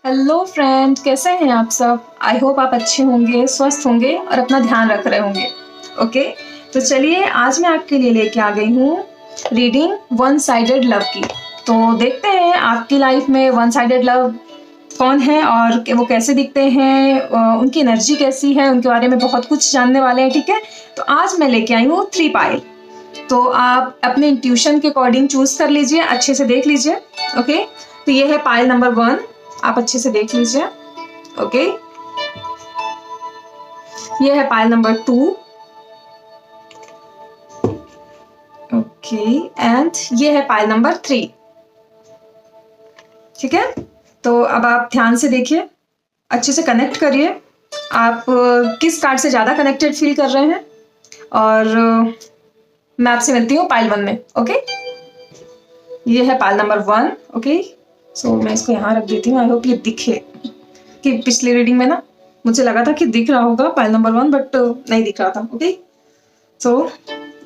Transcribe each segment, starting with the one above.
Hello friend, कैसे हैं आप सब। आई होप आप अच्छे होंगे, स्वस्थ होंगे और अपना ध्यान रख रहे होंगे। ओके, तो चलिए आज मैं आपके लिए लेके आ गई हूँ रीडिंग वन साइडेड लव की। तो देखते हैं आपकी लाइफ में वन साइडेड लव कौन है और वो कैसे दिखते हैं, उनकी एनर्जी कैसी है, उनके बारे में बहुत कुछ जानने वाले हैं। ठीक है, तो आज मैं लेके आई हूँ 3 पाइल। तो आप अपने इंट्यूशन के अकॉर्डिंग चूज कर लीजिए, अच्छे से देख लीजिए। ओके, तो ये है पाइल नंबर 1, आप अच्छे से देख लीजिए। ओके, ये है पाइल नंबर 2। ओके, एंड ये है पाइल नंबर 3। ठीक है, तो अब आप ध्यान से देखिए, अच्छे से कनेक्ट करिए। आप किस कार्ड से ज्यादा कनेक्टेड फील कर रहे हैं, और मैं आपसे मिलती हूँ पाइल 1 में। ओके, ये है पाइल नंबर 1। ओके, सो मैं इसको यहाँ रख देती हूँ। आई होप ये दिखे, कि पिछली रीडिंग में ना मुझे लगा था कि दिख रहा होगा पाइल नंबर 1, बट नहीं दिख रहा था। Okay, so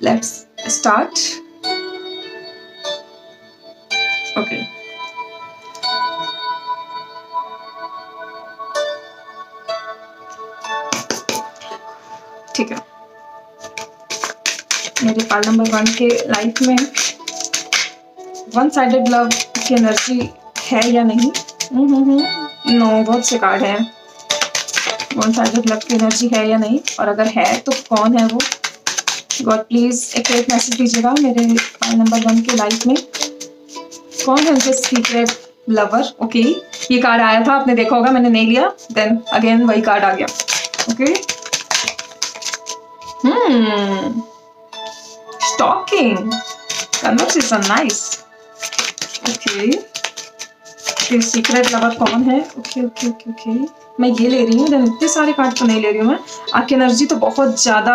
let's start. Okay, ठीक है, मेरे पाइल नंबर 1 के लाइफ में वन साइडेड लव की एनर्जी है या नहीं। नो, बहुत से कार्ड हैं। वन साइडेड लव की एनर्जी है या नहीं, और अगर है तो कौन है वो। गॉड प्लीज एक मैसेज दीजिएगा मेरे पाइल नंबर 1 के लाइफ में कौन है उनके सीक्रेट लवर। ओके, ये कार्ड आया था, आपने देखा होगा, मैंने नहीं लिया, देन अगेन वही कार्ड आ गया। Okay, stalking conversation, nice. Okay, secret lover कौन है। ओके ओके ओके ओके, मैं ये ले रही हूँ, देन इतने सारे कार्ड तो नहीं ले रही हूँ मैं। आपकी एनर्जी तो बहुत ज्यादा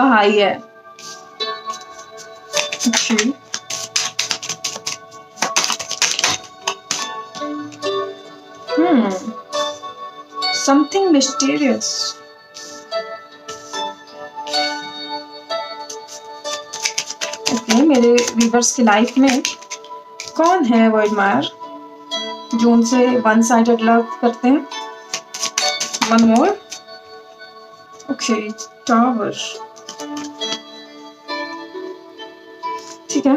हाई है। Okay, something mysterious. ओके, मेरे व्यूअर्स की लाइफ में कौन है वो एडमायर जो उनसे वन साइडेड लव करते हैं। One more. Okay, tower. ठीक है,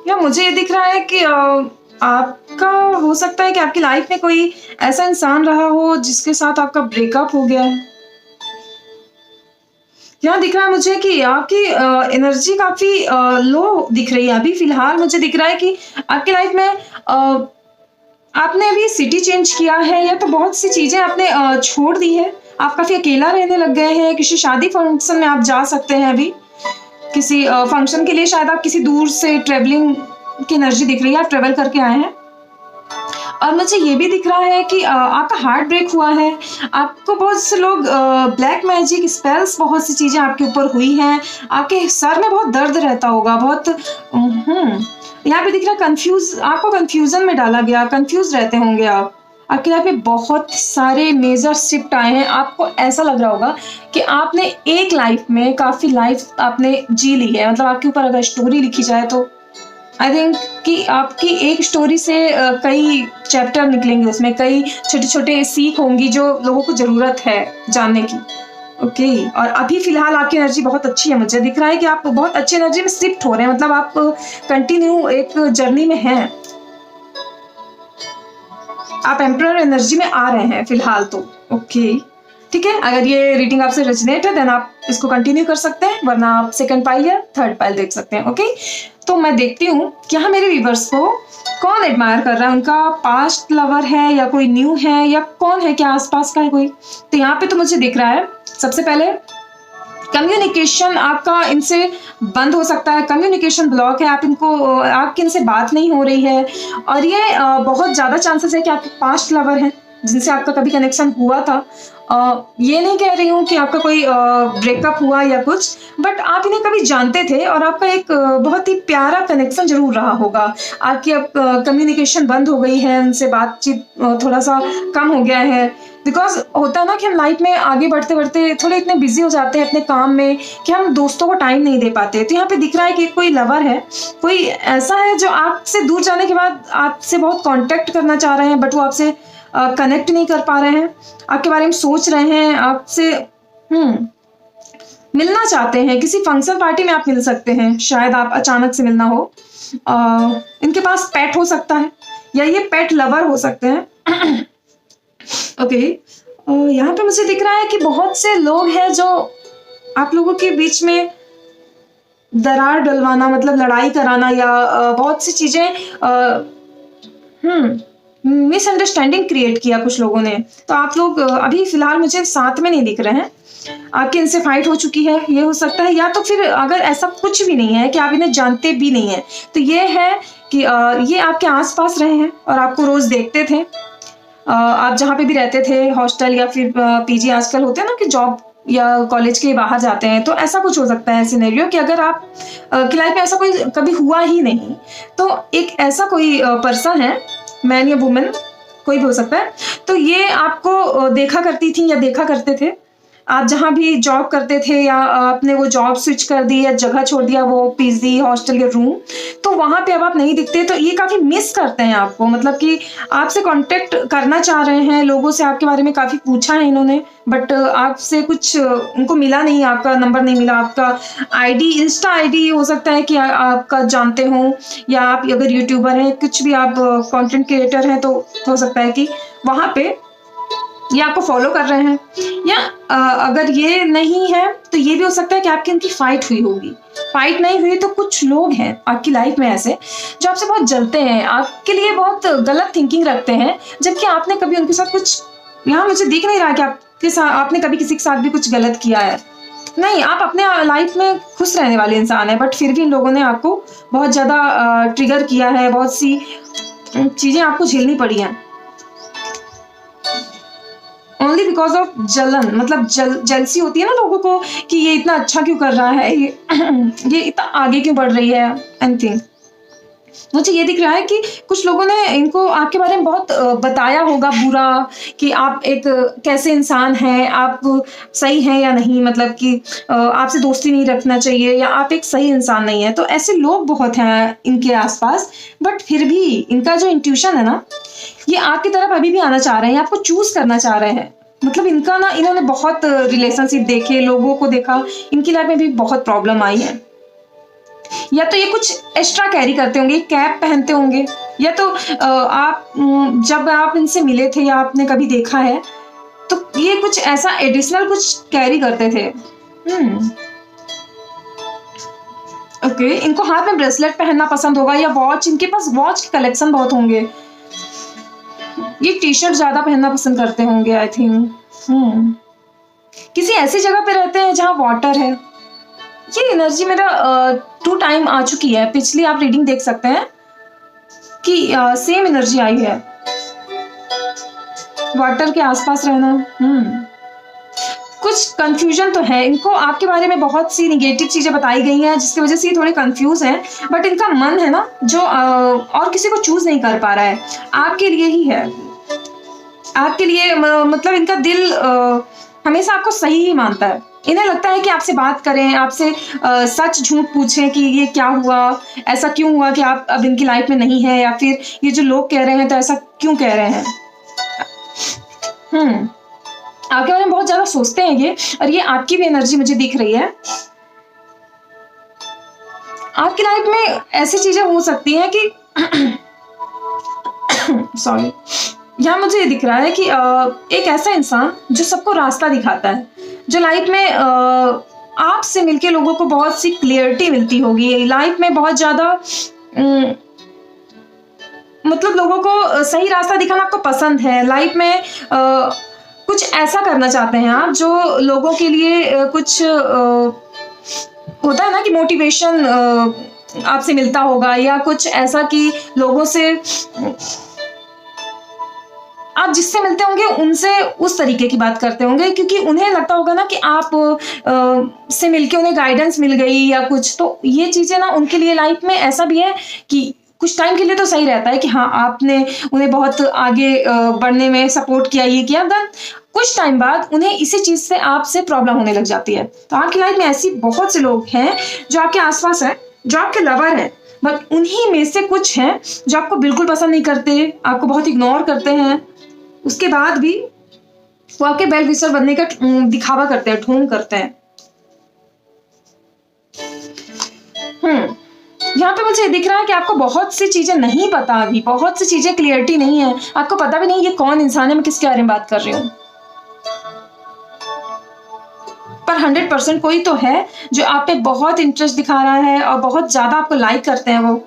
या मुझे ये दिख रहा है कि आपका हो सकता है कि आपकी लाइफ में कोई ऐसा इंसान रहा हो जिसके साथ आपका ब्रेकअप हो गया है। यहाँ दिख रहा है मुझे कि आपकी एनर्जी काफी लो दिख रही है अभी फिलहाल। मुझे दिख रहा है कि आपकी लाइफ में आपने अभी सिटी चेंज किया है, या तो बहुत सी चीजें आपने छोड़ दी है। आप काफी अकेला रहने लग गए हैं। किसी शादी फंक्शन में आप जा सकते हैं अभी, किसी फंक्शन के लिए शायद आप किसी दूर से ट्रेवलिंग की एनर्जी दिख रही है, आप ट्रेवल करके आए हैं। और मुझे ये भी दिख रहा है कि आपका हार्ट ब्रेक हुआ है। आपको बहुत से लोग ब्लैक मैजिक स्पेल्स, बहुत सी चीजें आपके ऊपर हुई हैं। आपके सर में बहुत दर्द रहता होगा, बहुत यहाँ पे दिख रहा है कंफ्यूज, आपको कंफ्यूजन में डाला गया, कंफ्यूज रहते होंगे आप। आपके लाइफ में बहुत सारे मेजर शिफ्ट आए हैं। आपको ऐसा लग रहा होगा कि आपने एक लाइफ में काफी लाइफ आपने जी ली है। मतलब आपके ऊपर अगर स्टोरी लिखी जाए तो आई थिंक कि आपकी एक स्टोरी से कई चैप्टर निकलेंगे, उसमें कई छोटे छोटे सीख होंगी जो लोगों को जरूरत है जानने की। ओके, और अभी फिलहाल आपकी एनर्जी बहुत अच्छी है। मुझे दिख रहा है कि आप बहुत अच्छी एनर्जी में शिफ्ट हो रहे हैं, मतलब आप कंटिन्यू एक जर्नी में हैं। आप एम्परर एनर्जी में आ रहे हैं फिलहाल तो। ओके, ठीक है, अगर ये रीडिंग आपसे रेजोनेट है देन आप इसको कंटिन्यू कर सकते हैं, वरना आप सेकंड पाइल या थर्ड पाइल देख सकते हैं। ओके, तो मैं देखती हूँ यहाँ मेरे व्यूवर्स को कौन एडमायर कर रहा है। उनका पास्ट लवर है या कोई न्यू है, या कौन है, क्या आसपास का है कोई। तो यहाँ पे तो मुझे दिख रहा है सबसे पहले कम्युनिकेशन आपका इनसे बंद हो सकता है। कम्युनिकेशन ब्लॉक है, आपकी इनसे बात नहीं हो रही है। और ये बहुत ज्यादा चांसेस है कि आपके पास्ट लवर हैं जिनसे आपका कभी कनेक्शन हुआ था। ये नहीं कह रही हूँ कि आपका कोई ब्रेकअप हुआ या कुछ, बट आप इन्हें कभी जानते थे और आपका एक बहुत ही प्यारा कनेक्शन जरूर रहा होगा। आपकी अब कम्युनिकेशन बंद हो गई है, उनसे बातचीत थोड़ा सा कम हो गया है, बिकॉज़ होता है ना कि हम लाइफ में आगे बढ़ते-बढ़ते थोड़े इतने बिज़ी हो जाते हैं अपने काम में कि हम दोस्तों को टाइम नहीं दे पाते। तो यहाँ पे दिख रहा है कि कोई लवर है, कोई ऐसा है जो आपसे दूर जाने के बाद आपसे बहुत कॉन्टैक्ट करना चाह रहे हैं, बट वो आपसे कनेक्ट नहीं कर पा रहे हैं, आपके बारे में सोच रहे हैं, आपसे मिलना चाहते हैं। किसी फंक्शन पार्टी में आप मिल सकते हैं, शायद आप अचानक से मिलना हो। इनके पास पेट हो सकता है या ये पेट लवर हो सकते हैं। ओके, यहाँ पे मुझे दिख रहा है कि बहुत से लोग हैं जो आप लोगों के बीच में दरार डलवाना, मतलब लड़ाई कराना या बहुत सी चीजें मिसअंडरस्टैंडिंग क्रिएट किया कुछ लोगों ने। तो आप लोग अभी फिलहाल मुझे साथ में नहीं दिख रहे हैं, आपकी इनसे फाइट हो चुकी है, ये हो सकता है। या तो फिर अगर ऐसा कुछ भी नहीं है कि आप इन्हें जानते भी नहीं है, तो ये है कि ये आपके आसपास रहे हैं और आपको रोज देखते थे। आप जहाँ पे भी रहते थे, हॉस्टल या फिर पीजी, आजकल होते हैं ना कि जॉब या कॉलेज के बाहर जाते हैं, तो ऐसा कुछ हो सकता है सिनेरियो कि अगर आप की लाइफ में ऐसा कोई कभी हुआ ही नहीं, तो एक ऐसा कोई पर्सन है, मैन या वुमेन कोई भी हो सकता है, तो ये आपको देखा करती थी या देखा करते थे। आप जहाँ भी जॉब करते थे या आपने वो जॉब स्विच कर दी या जगह छोड़ दिया, वो पीजी, हॉस्टल या रूम, तो वहाँ पे अब आप नहीं दिखते। तो ये काफ़ी मिस करते हैं आपको, मतलब कि आपसे कांटेक्ट करना चाह रहे हैं, लोगों से आपके बारे में काफ़ी पूछा है इन्होंने, बट आपसे कुछ उनको मिला नहीं, आपका नंबर नहीं मिला, आपका आईडी, इंस्टा आईडी हो सकता है कि आपका जानते हो, या आप अगर यूट्यूबर हैं, कुछ भी आप कंटेंट क्रिएटर हैं, तो हो सकता है कि वहाँ पे ये आपको फॉलो कर रहे हैं। या अगर ये नहीं है तो ये भी हो सकता है कि आपकी इनकी फाइट हुई होगी। फाइट नहीं हुई तो कुछ लोग हैं आपकी लाइफ में ऐसे जो आपसे बहुत जलते हैं, आपके लिए बहुत गलत थिंकिंग रखते हैं, जबकि आपने कभी उनके साथ कुछ, यहाँ मुझे दिख नहीं रहा कि आपके साथ आपने कभी किसी के साथ भी कुछ गलत किया है। नहीं, आप अपने लाइफ में खुश रहने वाले इंसान हैं, बट फिर भी इन लोगों ने आपको बहुत ज़्यादा ट्रिगर किया है, बहुत सी चीज़ें आपको झेलनी पड़ी हैं ओनली बिकॉज ऑफ जलन। मतलब जेलसी होती है ना लोगों को कि ये इतना अच्छा क्यों कर रहा है, ये इतना आगे क्यों बढ़ रही है, एनीथिंग। मुझे ये दिख रहा है कि कुछ लोगों ने इनको आपके बारे में बहुत बताया होगा बुरा, कि आप एक कैसे इंसान हैं, आप सही हैं या नहीं, मतलब कि आपसे दोस्ती नहीं रखना चाहिए, या आप एक सही इंसान नहीं है। तो ऐसे लोग बहुत हैं इनके आसपास, बट फिर भी इनका जो इंट्यूशन है ना, ये आपकी तरफ अभी भी आना चाह रहे हैं, आपको चूज करना चाह रहे हैं। मतलब इनका ना, इन्होंने बहुत रिलेशनशिप देखे, लोगों को देखा, इनकी लाइफ में भी बहुत प्रॉब्लम आई है। या तो ये कुछ एक्स्ट्रा कैरी करते होंगे, कैप पहनते होंगे, या तो आप जब आप इनसे मिले थे या आपने कभी देखा है तो ये कुछ ऐसा एडिशनल कुछ कैरी करते थे। ओके, इनको हाथ में ब्रेसलेट पहनना पसंद होगा या वॉच, इनके पास वॉच के कलेक्शन बहुत होंगे। ये टी शर्ट ज्यादा पहनना पसंद करते होंगे आई थिंक। किसी ऐसी जगह पे रहते हैं जहाँ वाटर है। ये एनर्जी मेरा 2 टाइम आ चुकी है, पिछली आप रीडिंग देख सकते हैं कि सेम एनर्जी आई है, वाटर के आसपास रहना। कुछ कंफ्यूजन तो है इनको, आपके बारे में बहुत सी निगेटिव चीजें बताई गई हैं जिसकी वजह से ये थोड़े कंफ्यूज हैं, बट इनका मन है ना जो और किसी को चूज नहीं कर पा रहा है, आपके लिए ही है, आपके लिए। मतलब इनका दिल हमेशा आपको सही ही मानता है। इन्हें लगता है कि आपसे बात करें, आपसे सच झूठ पूछें कि ये क्या हुआ, ऐसा क्यों हुआ कि आप अब इनकी लाइफ में नहीं है, या फिर ये जो लोग कह रहे हैं तो ऐसा क्यों कह रहे हैं। आपके बारे में बहुत ज्यादा सोचते हैं ये, और ये आपकी भी एनर्जी मुझे दिख रही है। आपकी लाइफ में ऐसी चीजें हो सकती हैं कि सॉरी, यहाँ मुझे ये दिख रहा है कि एक ऐसा इंसान जो सबको रास्ता दिखाता है, जो लाइफ में आपसे मिलके लोगों को बहुत सी क्लियरिटी मिलती होगी, लाइफ में बहुत ज्यादा मतलब लोगों को सही रास्ता दिखाना आपको पसंद है। लाइफ में कुछ ऐसा करना चाहते हैं आप जो लोगों के लिए कुछ होता है ना कि मोटिवेशन आपसे मिलता होगा, या कुछ ऐसा कि लोगों से आप जिससे मिलते होंगे उनसे उस तरीके की बात करते होंगे, क्योंकि उन्हें लगता होगा ना कि आप से मिलके उन्हें गाइडेंस मिल गई या कुछ। तो ये चीजें ना उनके लिए लाइफ में ऐसा भी है कि कुछ टाइम के लिए तो सही रहता है कि हाँ आपने उन्हें बहुत आगे बढ़ने में सपोर्ट किया, ये किया, देन कुछ टाइम बाद उन्हें इसी चीज से आपसे प्रॉब्लम होने लग जाती है। तो आपकी लाइफ में ऐसी बहुत से लोग हैं जो आपके आसपास हैं, जो आपके लवर हैं, बट उन्हीं में से कुछ हैं जो आपको बिल्कुल पसंद नहीं करते, आपको बहुत इग्नोर करते हैं, उसके बाद भी वो आपके वेल विशर बनने का दिखावा करते हैं, ढोंग करते हैं। यहाँ पे मुझे दिख रहा है कि आपको बहुत सी चीजें नहीं पता, अभी बहुत सी चीजें क्लियरिटी नहीं है, आपको पता भी नहीं ये कौन इंसान है, मैं किसके बारे में बात कर रही हूँ। पर 100% कोई तो है जो आप पे बहुत इंटरेस्ट दिखा रहा है और बहुत ज्यादा आपको लाइक करते हैं वो।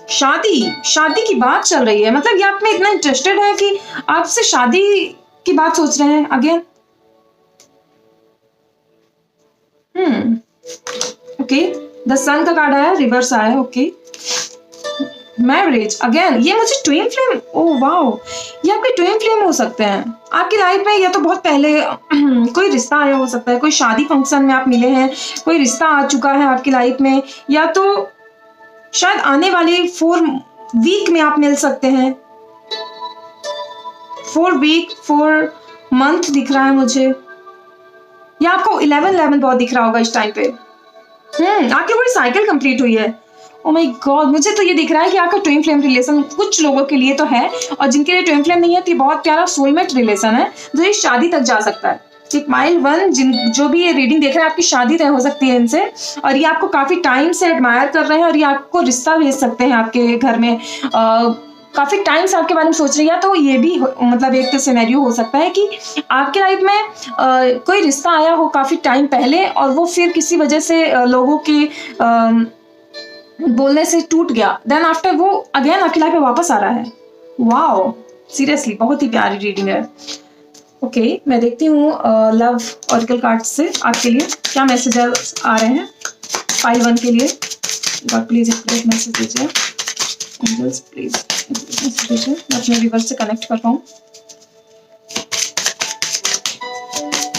शादी की बात चल रही है, मतलब ये आप में इतना इंटरेस्टेड है कि आपसे शादी की बात सोच रहे हैं अगेन। ओके, द सन का कार्ड आया, रिवर्स आया। ओके, मैरिज अगेन, ये मुझे ट्विन फ्लेम, ओह वाओ, ये आपके ट्विन फ्लेम हो सकते हैं आपकी लाइफ में, या तो बहुत पहले कोई रिश्ता आया हो सकता है, कोई शादी फंक्शन में आप मिले हैं, कोई रिश्ता आ चुका है आपकी लाइफ में, या तो शायद आने वाले 4 वीक में आप मिल सकते हैं। 4 वीक 4 मंथ दिख रहा है मुझे, या आपको 11 बहुत दिख रहा होगा इस टाइम पे। आपकी पूरी साइकिल कंप्लीट हुई है। ओह माय गॉड, मुझे तो ये दिख रहा है कि आपका ट्विन फ्लेम रिलेशन कुछ लोगों के लिए तो है, और जिनके लिए ट्विन फ्लेम नहीं है तो ये बहुत प्यारा सोलमेट रिलेशन है जो ये शादी तक जा सकता है। ठीक, माइल 1 जो भी ये रीडिंग देख रहे हैं, आपकी शादी तय हो सकती है इनसे, और ये आपको काफी टाइम से एडमायर कर रहे हैं, और ये आपको रिश्ता भेज सकते हैं आपके घर में। काफी टाइम से आपके बारे में सोच रही है, तो ये भी मतलब एक सिनेरियो हो सकता है कि आपके लाइफ में कोई रिश्ता आया हो काफी टाइम पहले, और वो फिर किसी वजह से लोगों के बोलने से टूट गया, देन आफ्टर वो अगेन आपकी लाइफ में वापस आ रहा है। वाओ, सीरियसली बहुत ही प्यारी रीडिंग है। ओके, मैं देखती हूँ लव ऑरिकल कार्ड से आपके लिए क्या मैसेजेस आ रहे हैं फाइल 1 के लिए। गॉड प्लीज एक मैसेज दीजिए, एंजल्स प्लीज मैसेज दीजिए, मैं अपने व्यूअर्स से कनेक्ट कर पाऊँ।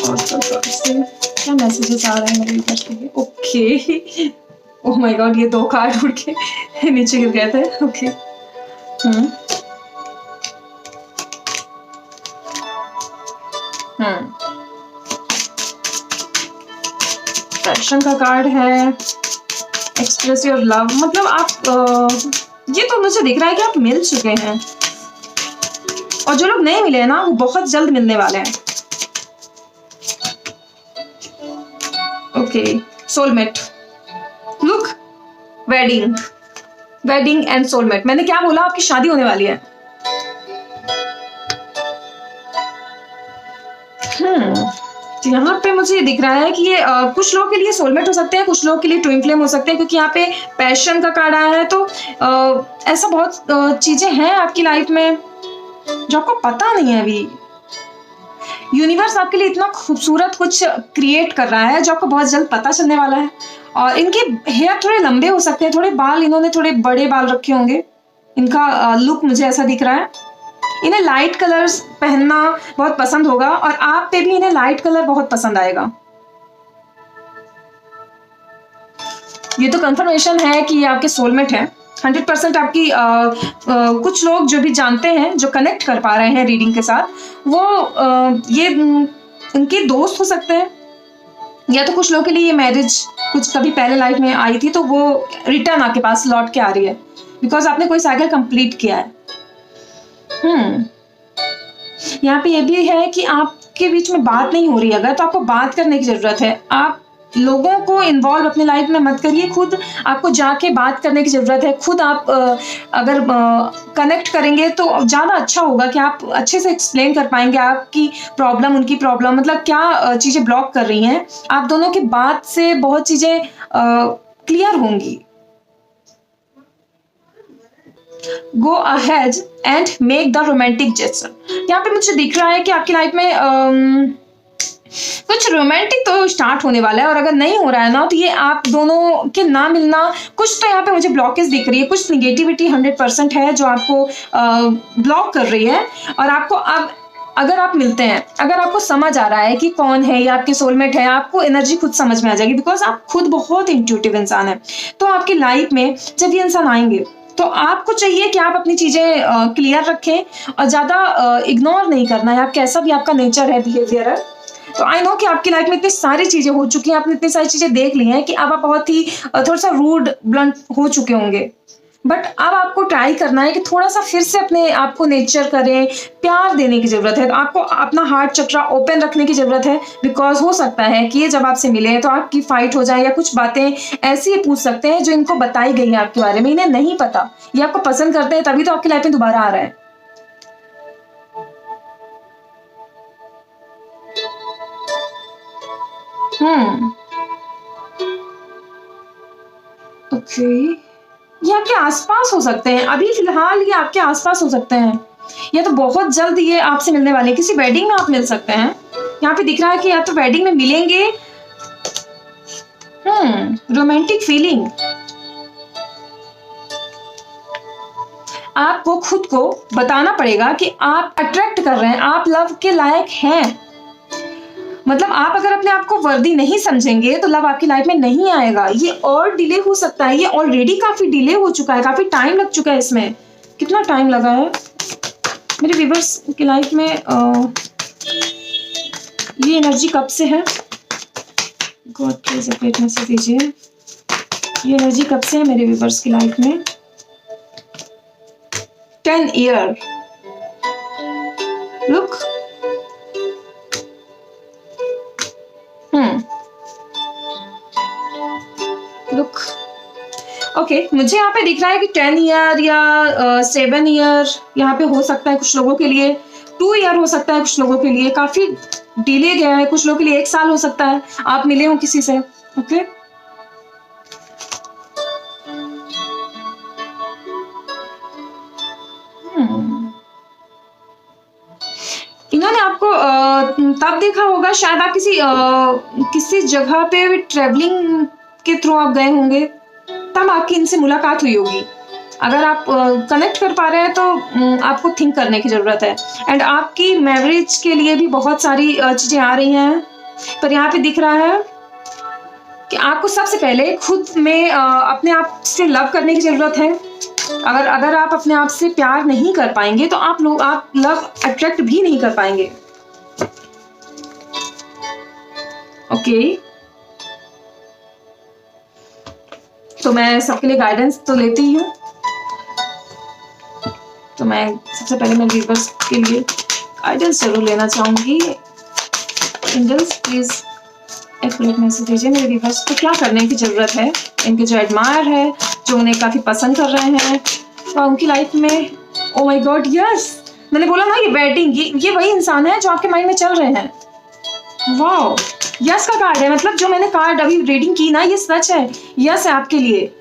ऑरिकल कार्ड से क्या मैसेजेस आ रहे हैं मेरे व्यूअर्स के लिए। ओके, ओह माय गॉड, ये 2 कार्ड उड़ के नीचे गिर गए थे। ओके, पैशन का कार्ड है, एक्सप्रेस योर लव, मतलब आप ये तो मुझे दिख रहा है कि आप मिल चुके हैं, और जो लोग नहीं मिले हैं ना वो बहुत जल्द मिलने वाले हैं। Okay, soulmate, look, wedding and soulmate, मैंने क्या बोला, आपकी शादी होने वाली है। यहाँ पे मुझे दिख रहा है कि ये कुछ लोगों के लिए सोलमेट हो सकते हैं, कुछ लोगों के लिए ट्विन फ्लेम हो सकते हैं, क्योंकि यहाँ पे पैशन का कार्ड आया है। तो ऐसा बहुत चीजें हैं आपकी लाइफ में जो आपको पता नहीं है अभी। यूनिवर्स आपके लिए इतना खूबसूरत कुछ क्रिएट कर रहा है जो आपको बहुत जल्द पता चलने वाला है। और इनके हेयर थोड़े लंबे हो सकते हैं, थोड़े बाल, इन्होंने थोड़े बड़े बाल रखे होंगे, इनका लुक मुझे ऐसा दिख रहा है। इन्हें लाइट कलर्स पहनना बहुत पसंद होगा, और आप पे भी इन्हें लाइट कलर बहुत पसंद आएगा। ये तो कंफर्मेशन है कि ये आपके सोलमेट है। 100% आपकी कुछ लोग जो भी जानते हैं, जो कनेक्ट कर पा रहे हैं रीडिंग के साथ, वो ये उनके दोस्त हो सकते हैं, या तो कुछ लोगों के लिए ये मैरिज कुछ कभी पहले लाइफ में आई थी, तो वो रिटर्न आपके पास लौट के आ रही है, बिकॉज आपने कोई साइकिल कंप्लीट किया है। यहाँ पे ये भी है कि आपके बीच में बात नहीं हो रही, अगर तो आपको बात करने की जरूरत है। आप लोगों को इन्वॉल्व अपनी लाइफ में मत करिए, खुद आपको जाके बात करने की जरूरत है। खुद आप अगर कनेक्ट करेंगे तो ज़्यादा अच्छा होगा कि आप अच्छे से एक्सप्लेन कर पाएंगे आपकी प्रॉब्लम, उनकी प्रॉब्लम, मतलब क्या चीज़ें ब्लॉक कर रही हैं। आप दोनों की बात से बहुत चीज़ें क्लियर होंगी। Go ahead and make the romantic gesture. यहाँ पे मुझे दिख रहा है कि आपकी लाइफ में कुछ रोमांटिक तो स्टार्ट होने वाला है, और अगर नहीं हो रहा है ना, तो ये आप दोनों के ना मिलना, कुछ तो यहाँ पे मुझे ब्लॉकेज दिख रही है, कुछ निगेटिविटी 100% है जो आपको ब्लॉक कर रही है, और आपको अब अगर आप मिलते हैं, अगर आपको समझ आ रहा है कि कौन है या आपके सोलमेट है, आपको एनर्जी खुद समझ में आ जाएगी, बिकॉज आप खुद बहुत इंट्यूटिव इंसान है। तो आपकी लाइफ में जब ये इंसान आएंगे तो आपको चाहिए कि आप अपनी चीजें क्लियर रखें और ज्यादा इग्नोर नहीं करना है, आप कैसा भी आपका नेचर है, बिहेवियर है। तो आई नो कि आपकी लाइफ में इतनी सारी चीजें हो चुकी हैं, आपने इतनी सारी चीजें देख ली हैं कि अब आप बहुत ही थोड़ा सा रूड ब्लंट हो चुके होंगे। बट अब आपको ट्राई करना है कि थोड़ा सा फिर से अपने आप को नेचर करें, प्यार देने की जरूरत है। आपको अपना हार्ट चक्रा ओपन रखने की जरूरत है, बिकॉज हो सकता है कि ये जब आपसे मिले तो आपकी फाइट हो जाए या कुछ बातें ऐसी पूछ सकते हैं जो इनको बताई गई है आपके बारे में, इन्हें नहीं पता, ये आपको पसंद करते हैं तभी तो आपकी लाइफ में दोबारा आ रहा है। हम्म, ओके, ये आपके आसपास हो सकते हैं, अभी फिलहाल ये आपके आसपास हो सकते हैं, या तो बहुत जल्द ये आपसे मिलने वाले हैं, किसी वेडिंग में आप मिल सकते हैं। यहाँ पे दिख रहा है कि या तो वेडिंग में मिलेंगे। रोमांटिक फीलिंग, आपको खुद को बताना पड़ेगा कि आप अट्रैक्ट कर रहे हैं, आप लव के लायक हैं। मतलब आप अगर अपने आप को वर्दी नहीं समझेंगे तो लव आपकी लाइफ में नहीं आएगा। ये और डिले हो सकता है, ये ऑलरेडी काफी डिले हो चुका है, काफी टाइम लग चुका है इसमें। कितना टाइम लगा है मेरे व्यूवर्स की लाइफ में? ये एनर्जी कब से है? गॉड प्लीज अपडेट मैसेज दीजिए। ये एनर्जी कब से है मेरे व्यूवर्स की लाइफ में? 10 ईयर। लुक, लुक, ओके, मुझे यहाँ पे दिख रहा है कि 10 ईयर या 7 ईयर यहाँ पे हो सकता है कुछ लोगों के लिए, 2 ईयर हो सकता है कुछ लोगों के लिए, काफी डिले गया है, कुछ लोगों के लिए 1 साल हो सकता है आप मिले हो किसी से। ओके, इन्होंने आपको तब देखा होगा शायद आप किसी जगह पे ट्रेवलिंग के थ्रू आप गए होंगे, तब आपकी इनसे मुलाकात हुई होगी। अगर आप कनेक्ट कर पा रहे हैं तो आपको थिंक करने की जरूरत है। एंड आपकी मैरिज के लिए भी बहुत सारी चीजें आ रही हैं, पर यहाँ पे दिख रहा है कि आपको सबसे पहले खुद में अपने आप से लव करने की जरूरत है। अगर आप अपने आप से प्यार नहीं कर पाएंगे तो आप लव अट्रैक्ट भी नहीं कर पाएंगे। ओके, तो मैं सबके लिए गाइडेंस तो लेती ही हूँ, तो मैं सबसे पहले मैं व्यूअर्स के लिए गाइडेंस जरूर लेना चाहूंगी। एंजल्स प्लीज एक मिनट मैसेज दीजिए मेरे व्यूअर्स को, क्या करने की जरूरत है इनके जो एडमायर है, जो उन्हें काफी पसंद कर रहे हैं और उनकी लाइफ में। ओ माय गॉड, यस, मैंने बोला ना ये वेडिंग, ये वही इंसान है जो आपके माइंड में चल रहे हैं। वाओ, यस का कार्ड है, मतलब जो मैंने कार्ड अभी रीडिंग की ना ये सच है, यस है आपके लिए।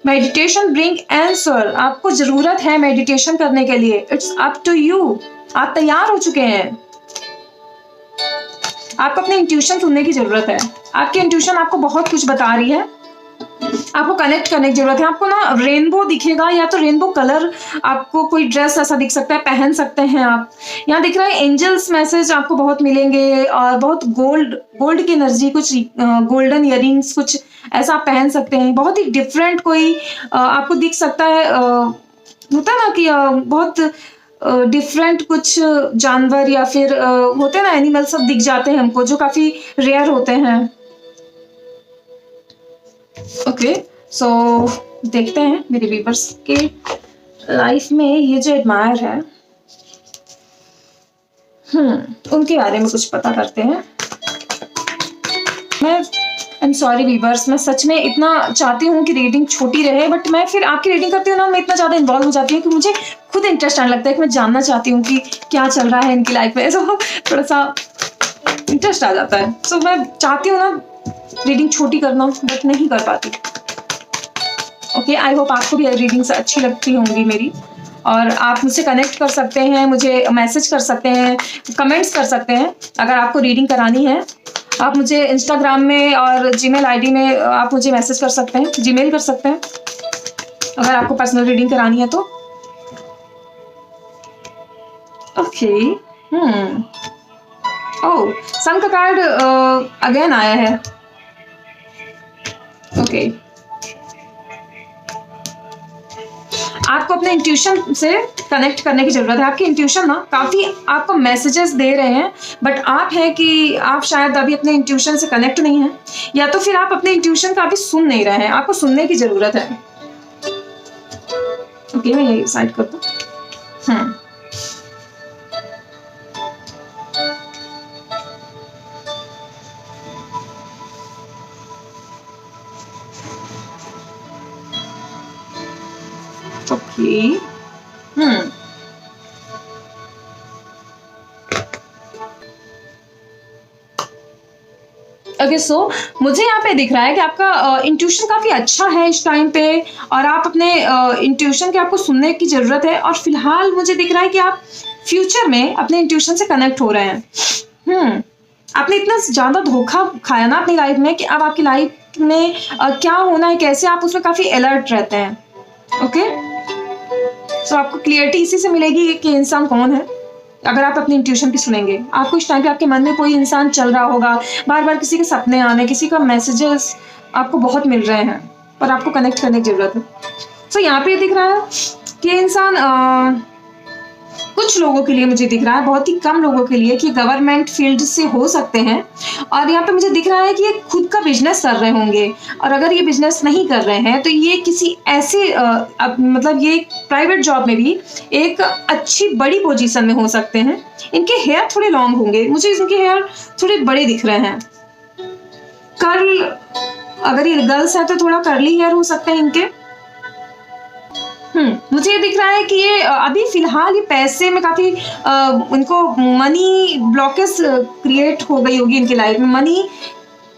मेडिटेशन ब्रिंग आंसर, आपको जरूरत है मेडिटेशन करने के लिए, इट्स अप टू यू, आप तैयार हो चुके हैं। आपको अपने इंट्यूशन सुनने की जरूरत है, आपकी इंट्यूशन आपको बहुत कुछ बता रही है, आपको कनेक्ट करने की जरूरत है। आपको ना रेनबो दिखेगा, या तो रेनबो कलर, आपको कोई ड्रेस ऐसा दिख सकता है, पहन सकते हैं आप। यहाँ दिख रहा है एंजल्स मैसेज आपको बहुत मिलेंगे, और बहुत गोल्ड की एनर्जी, कुछ गोल्डन इयररिंग्स, कुछ ऐसा आप पहन सकते हैं। बहुत ही डिफरेंट कोई आपको दिख सकता है, होता है ना कि बहुत डिफरेंट कुछ जानवर या फिर होते हैं ना एनिमल, सब दिख जाते हैं हमको जो काफी रेयर होते हैं। ओके, सो देखते हैं मेरे व्यूअर्स के लाइफ में ये जो एडमायर है, उनके बारे में कुछ पता करते हैं। मैं आई एम सॉरी व्यूअर्स, मैं सच में इतना चाहती हूँ कि रीडिंग छोटी रहे, बट मैं फिर आपकी रीडिंग करती हूँ ना, मैं इतना ज्यादा इन्वॉल्व हो जाती हूँ कि मुझे खुद इंटरेस्ट आने लगता है कि मैं जानना चाहती हूँ कि क्या चल रहा है इनकी लाइफ में, तो थोड़ा सा इंटरेस्ट आ जाता है। सो मैं चाहती हूँ ना रीडिंग छोटी करना, बट नहीं कर पाती। ओके, आई होप आपको भी रीडिंग्स अच्छी लगती होंगी मेरी, और आप मुझसे कनेक्ट कर सकते हैं, मुझे मैसेज कर सकते हैं, कमेंट्स कर सकते हैं। अगर आपको रीडिंग करानी है आप मुझे इंस्टाग्राम में और जीमेल आईडी में आप मुझे मैसेज कर सकते हैं, जीमेल कर सकते हैं अगर आपको पर्सनल रीडिंग करानी है तो। ओके। हम्म। ओह, सन का कार्ड अगेन आया है। ओके। आपको अपने इंट्यूशन से कनेक्ट करने की जरूरत है। आपकी इंट्यूशन ना काफी आपको मैसेजेस दे रहे हैं, बट आप है कि आप शायद अभी अपने इंट्यूशन से कनेक्ट नहीं है, या तो फिर आप अपने इंट्यूशन का अभी सुन नहीं रहे हैं। आपको सुनने की जरूरत है। ओके, मैं यही साइड कर दूं। हम्म। ओके। हम्म। ओके, सो मुझे यहाँ पे दिख रहा है कि आपका इंट्यूशन काफी अच्छा है इस टाइम पे, और आप अपने इंट्यूशन के आपको सुनने की जरूरत है। और फिलहाल मुझे दिख रहा है कि आप फ्यूचर में अपने इंट्यूशन से कनेक्ट हो रहे हैं। हम्म। आपने इतना ज्यादा धोखा खाया ना अपनी लाइफ में कि अब आपकी लाइफ में क्या होना है, कैसे, आप उसमें काफी अलर्ट रहते हैं। ओके, सो आपको क्लियरिटी इसी से मिलेगी कि इंसान कौन है। अगर आप अपनी इंट्यूशन की सुनेंगे, आपको इस टाइम पे आपके मन में कोई इंसान चल रहा होगा, बार बार किसी के सपने आने, किसी का मैसेजेस आपको बहुत मिल रहे हैं, पर आपको कनेक्ट करने की जरूरत है। सो यहाँ पे दिख रहा है कि इंसान कुछ लोगों के लिए मुझे दिख रहा है, बहुत ही कम लोगों के लिए, कि गवर्नमेंट फील्ड से हो सकते हैं। और यहाँ पे मुझे दिख रहा है कि ये खुद का बिजनेस कर रहे होंगे, और अगर ये बिजनेस नहीं कर रहे हैं तो ये किसी ऐसे मतलब ये प्राइवेट जॉब में भी एक अच्छी बड़ी पोजीशन में हो सकते हैं। इनके हेयर थोड़े लॉन्ग होंगे, मुझे इनके हेयर थोड़े बड़े दिख रहे हैं। कर्ल, अगर ये गर्ल्स है तो थोड़ा कर्ली हेयर हो सकते हैं इनके। मुझे ये दिख रहा है कि ये अभी फिलहाल ये पैसे में काफी उनको मनी ब्लॉकेज क्रिएट हो गई होगी इनकी लाइफ में। मनी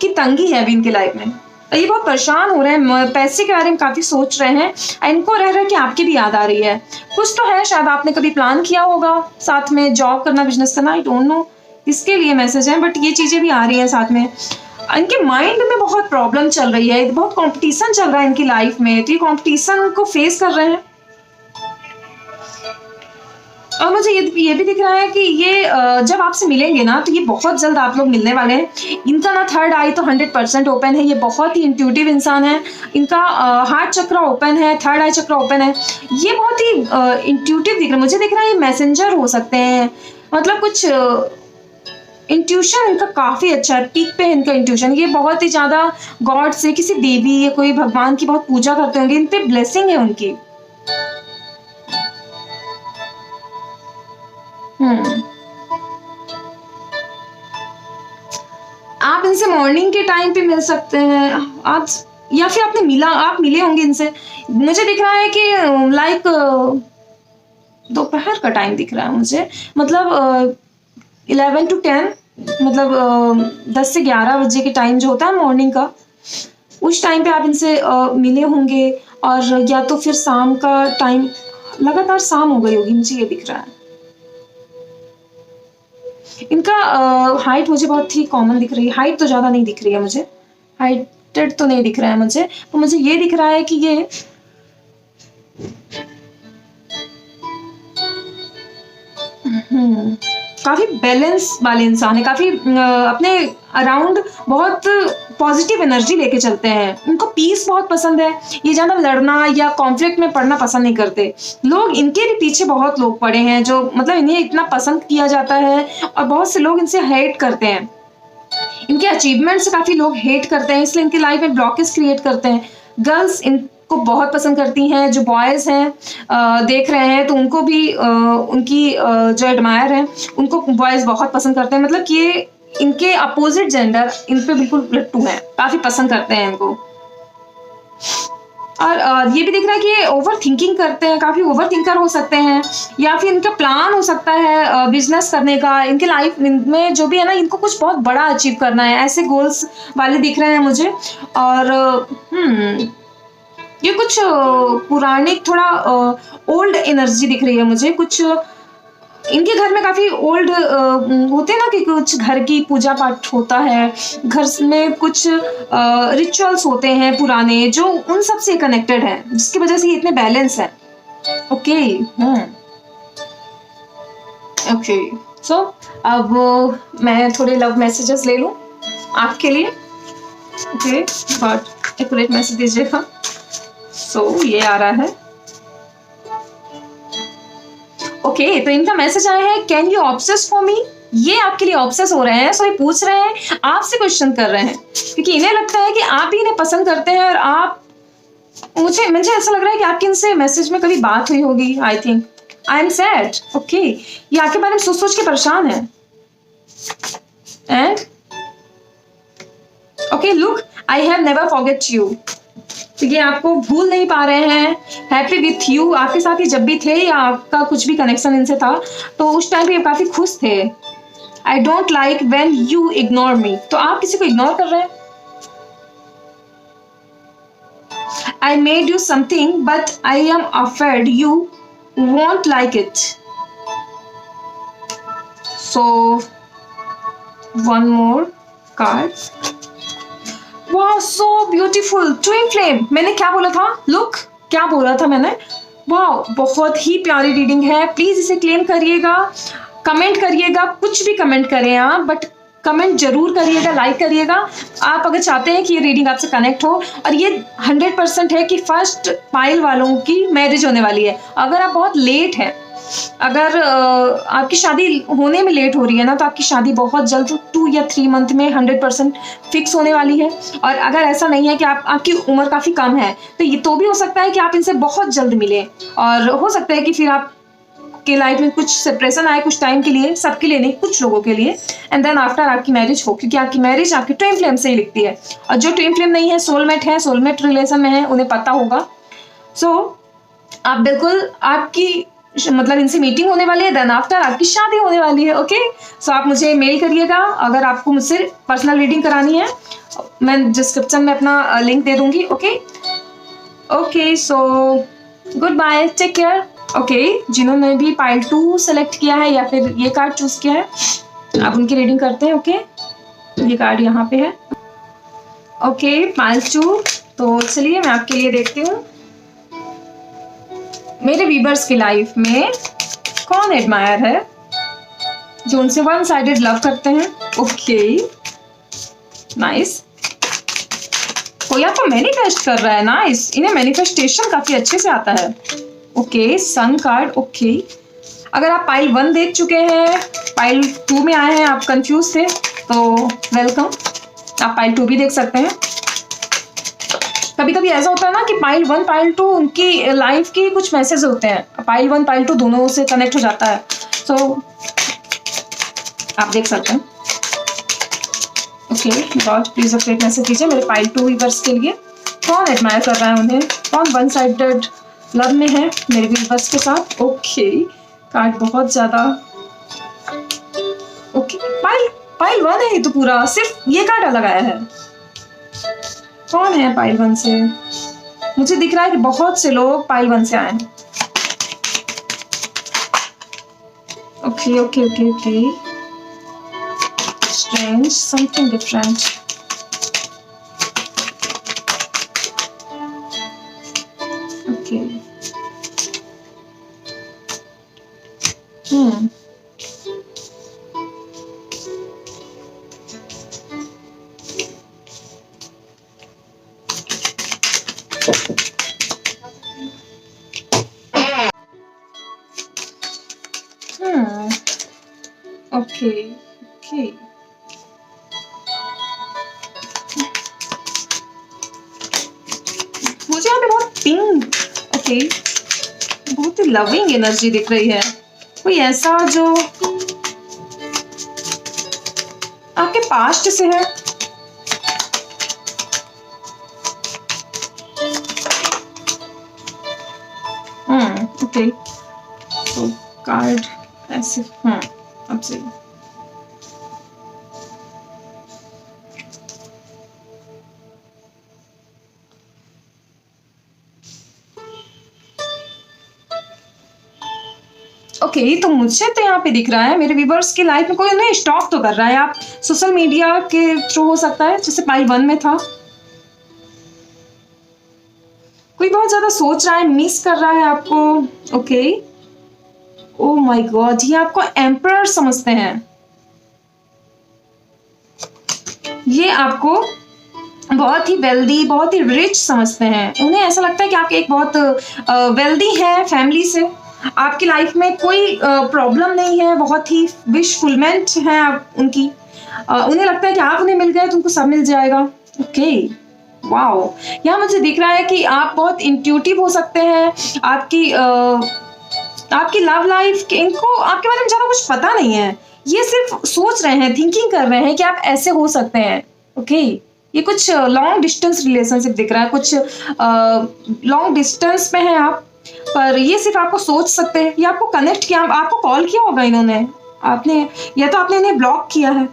की तंगी है अभी इनकी लाइफ में, ये बहुत परेशान हो रहे हैं, पैसे के बारे में काफी सोच रहे हैं। इनको रह रहा कि आपकी भी याद आ रही है। कुछ तो है, शायद आपने कभी प्लान किया होगा साथ में जॉब करना, बिजनेस करना, आई डोंट नो इसके लिए मैसेज है, बट ये चीजें भी आ रही हैं साथ में। इनके माइंड में बहुत प्रॉब्लम चल रही है, बहुत कंपटीशन चल रहा है इनकी लाइफ में, तो ये कंपटीशन को फेस कर रहे हैं। और मुझे ये भी दिख रहा है कि ये जब आपसे मिलेंगे ना, तो ये बहुत जल्द आप लोग मिलने वाले हैं। इनका ना थर्ड आई तो 100% ओपन है। ये बहुत ही इंट्यूटिव इंसान है। इनका हार्ट चक्र ओपन है, थर्ड आई चक्र ओपन है। ये बहुत ही इंट्यूटिव दिख रहा है। मुझे दिख रहा है ये मैसेंजर हो सकते हैं, मतलब कुछ इंट्यूशन इनका काफी अच्छा है, पीक पे है इनका इंट्यूशन। ये बहुत ही ज्यादा गॉड से, किसी देवी या कोई भगवान की बहुत पूजा करते होंगे, इन पे ब्लेसिंग है उनकी। आप इनसे मॉर्निंग के टाइम पे मिल सकते हैं आज, या फिर आप मिले होंगे इनसे। मुझे दिख रहा है कि लाइक दोपहर का टाइम दिख रहा है मुझे, मतलब 11 to 10, मतलब 10 से 11 बजे के टाइम जो होता है मॉर्निंग का, उस टाइम पे आप इनसे मिले होंगे। और या तो फिर शाम का टाइम, लगातार शाम हो गई होगी, मुझे ये दिख रहा है। इनका हाइट मुझे बहुत ही कॉमन दिख रही है, हाइट तो ज्यादा नहीं दिख रही है मुझे, हाइटेड तो नहीं दिख रहा है मुझे। तो मुझे ये दिख रहा है कि ये काफी बैलेंस वाले इंसान है, काफी अपने अराउंड बहुत पॉजिटिव एनर्जी लेके चलते हैं। उनको पीस बहुत पसंद है, ये ज्यादा लड़ना या कॉन्फ्लिक्ट में पड़ना पसंद नहीं करते लोग। इनके भी पीछे बहुत लोग पड़े हैं जो, मतलब इन्हें इतना पसंद किया जाता है, और बहुत से लोग इनसे हेट करते हैं। इनके अचीवमेंट से काफी लोग हेट करते हैं, इसलिए इनकी लाइफ में ब्लॉकेज क्रिएट करते हैं। गर्ल्स इनको बहुत पसंद करती हैं, जो बॉयज हैं देख रहे हैं तो उनको भी उनकी जो एडमायर हैं उनको बॉयज बहुत पसंद करते हैं। मतलब कि इनके अपोजिट जेंडर इन पे बिल्कुल लट्टू हैं, काफी पसंद करते हैं इनको। और ये भी दिख रहा है कि ये ओवर थिंकिंग करते हैं, काफी ओवर थिंकर हो सकते हैं, या फिर इनका प्लान हो सकता है बिजनेस करने का। इनके लाइफ में जो भी है ना, इनको कुछ बहुत बड़ा अचीव करना है, ऐसे गोल्स वाले दिख रहे हैं मुझे। और ये कुछ पुराने, थोड़ा ओल्ड एनर्जी दिख रही है मुझे। कुछ इनके घर में काफी ओल्ड होते हैं ना, कि कुछ घर की पूजा पाठ होता है, घर में कुछ रिचुअल्स होते हैं पुराने, जो उन सब से कनेक्टेड है, जिसकी वजह से ये इतने बैलेंस है। ओके। ओके, सो अब मैं थोड़े लव मैसेजेस ले लूं आपके लिए। ओके, बट एक्यूरेट मैसेज दीजिएगा। सो ये आ रहा है। ओके, तो इनका मैसेज आया है, can you obsess for me. ये आपके लिए ऑब्सेस हो रहे हैं, सो ये पूछ रहे हैं, आपसे क्वेश्चन कर रहे हैं, क्योंकि इन्हें लगता है कि आप ही इन्हें पसंद करते हैं और आप, मुझे ऐसा लग रहा है कि आपकी इनसे मैसेज में कभी बात हुई होगी। I think I am sad. Okay, ये आपके बारे में सोच सोच के परेशान है। And okay, look, I have never forget you. तो ये आपको भूल नहीं पा रहे हैं। हैप्पी विथ यू, आपके साथ ही जब भी थे या आपका कुछ भी कनेक्शन इनसे था तो उस टाइम पे काफी खुश थे। I don't like when you ignore me, तो आप किसी को इग्नोर कर रहे हैं। I made you something but I am afraid you won't like it. So one more card. Wow, so beautiful. Twin flame. मैंने क्या बोला था? Look, क्या बोला था मैंने? वाह, बहुत ही प्यारी रीडिंग है। प्लीज इसे क्लेम करिएगा, कमेंट करिएगा, कुछ भी कमेंट करें आप, बट कमेंट जरूर करिएगा, लाइक करिएगा। आप अगर चाहते हैं कि ये रीडिंग आपसे कनेक्ट हो, और ये 100% है कि फर्स्ट पाइल वालों की मैरिज होने वाली है। अगर आप बहुत लेट हैं, अगर आपकी शादी होने में लेट हो रही है ना, तो आपकी शादी बहुत जल्द 2 या 3 मंथ में 100% फिक्स होने वाली है। और अगर ऐसा नहीं है कि आपकी उम्र काफ़ी कम है, तो ये तो भी हो सकता है कि आप इनसे बहुत जल्द मिलें, और हो सकता है कि फिर आप के लाइफ में कुछ सेपरेशन आए कुछ टाइम के लिए, सबके लिए नहीं, कुछ लोगों के लिए, एंड देन आफ्टर आपकी मैरिज हो, क्योंकि आपकी मैरिज आपकी ट्विन फ्लेम से ही लिखती है। और जो ट्विन फ्लेम नहीं है, सोलमेट है, सोलमेट रिलेशन में है, उन्हें पता होगा। सो आप बिल्कुल, आपकी मतलब इनसे मीटिंग होने वाली है, देन आफ्टर आपकी शादी होने वाली है। ओके, सो आप मुझे मेल करिएगा अगर आपको मुझसे पर्सनल रीडिंग करानी है। मैं डिस्क्रिप्शन में अपना लिंक दे दूंगी। Okay okay, so good bye, take care. Okay, जिन्होंने भी पाइल 2 सेलेक्ट किया है या फिर ये कार्ड चूज किया है, आप उनकी रीडिंग करते हैं। ओके, ये कार्ड यहाँ पे है। ओके, पाइल 2, तो चलिए मैं आपके लिए देखती हूँ, मेरे व्यूअर्स की लाइफ में कौन एडमायर है जो उनसे वन साइडेड लव करते हैं। Okay, nice. कोई आपको मैनिफेस्ट कर रहा है। नाइस, इन्हें मैनिफेस्टेशन काफी अच्छे से आता है। Okay, sun card. ओके, अगर आप पाइल 1 देख चुके हैं, पाइल 2 में आए हैं, आप कंफ्यूज थे, तो वेलकम, आप पाइल 2 भी देख सकते हैं। कभी कभी ऐसा होता है ना कि पाइल 1 पाइल 2 उनकी लाइफ के कुछ मैसेज होते हैं, पाइल 1 पाइल 2 दोनों से कनेक्ट हो जाता है, तो आप देख सकते हैं। Okay, God please update message दीजिए मेरे पाइल 2 व्यूअर्स के लिए। कौन एडमायर कर रहा है उन्हें, कौन वन साइडेड लव में है मेरे व्यूअर्स के साथ। ओके, कार्ड बहुत ज्यादा। ओके, पाइल 1 है ये तो पूरा, सिर्फ ये कार्ड अलग आया है। कौन है पाइल 1 से? मुझे दिख रहा है कि बहुत से लोग पाइल 1 से आए हैं। Okay okay okay okay, strange, something different. Okay, okay okay, मुझे यहाँ पे बहुत पिंक, ओके, बहुत ही लविंग एनर्जी दिख रही है। कोई ऐसा जो आपके पास्ट से है। ओके, तो कार्ड ऐसे, अब सही। ओके, तो मुझे तो यहाँ पे दिख रहा है मेरे व्यूअर्स की लाइफ में कोई उन्हें स्टॉक तो कर रहा है। आप सोशल मीडिया के थ्रू हो सकता है, जैसे पाइल 1 में था। कोई बहुत ज्यादा सोच रहा है, मिस कर रहा है आपको। Okay, oh my God! ये आपको एम्परर समझते हैं। ये आपको बहुत ही वेल्दी, बहुत ही रिच समझते हैं। उन्हें ऐसा लगता है कि आप एक बहुत वेल्दी है फैमिली से। आपकी लाइफ में कोई प्रॉब्लम नहीं है, बहुत ही विश फुलमेंट है आप उनकी। उन्हें लगता है कि आप उन्हें मिल गए तो उनको सब मिल जाएगा। Okay, wow! यहाँ मुझे दिख रहा है कि आप बहुत इंट्यूटिव हो सकते हैं। आपकी लव लाइफ के इनको आपके बारे में ज़्यादा कुछ पता नहीं है। ये सिर्फ सोच रहे हैं, थिंकिंग कर रहे हैं कि आप ऐसे हो सकते हैं। ओके, ये कुछ लॉन्ग डिस्टेंस रिलेशनशिप दिख रहा है, कुछ लॉन्ग डिस्टेंस में है आप, पर ये सिर्फ आपको सोच सकते हैं। ये आपको कनेक्ट किया, आपको कॉल किया होगा इन्होंने, आपने या तो आपने इन्हें ब्लॉक किया है।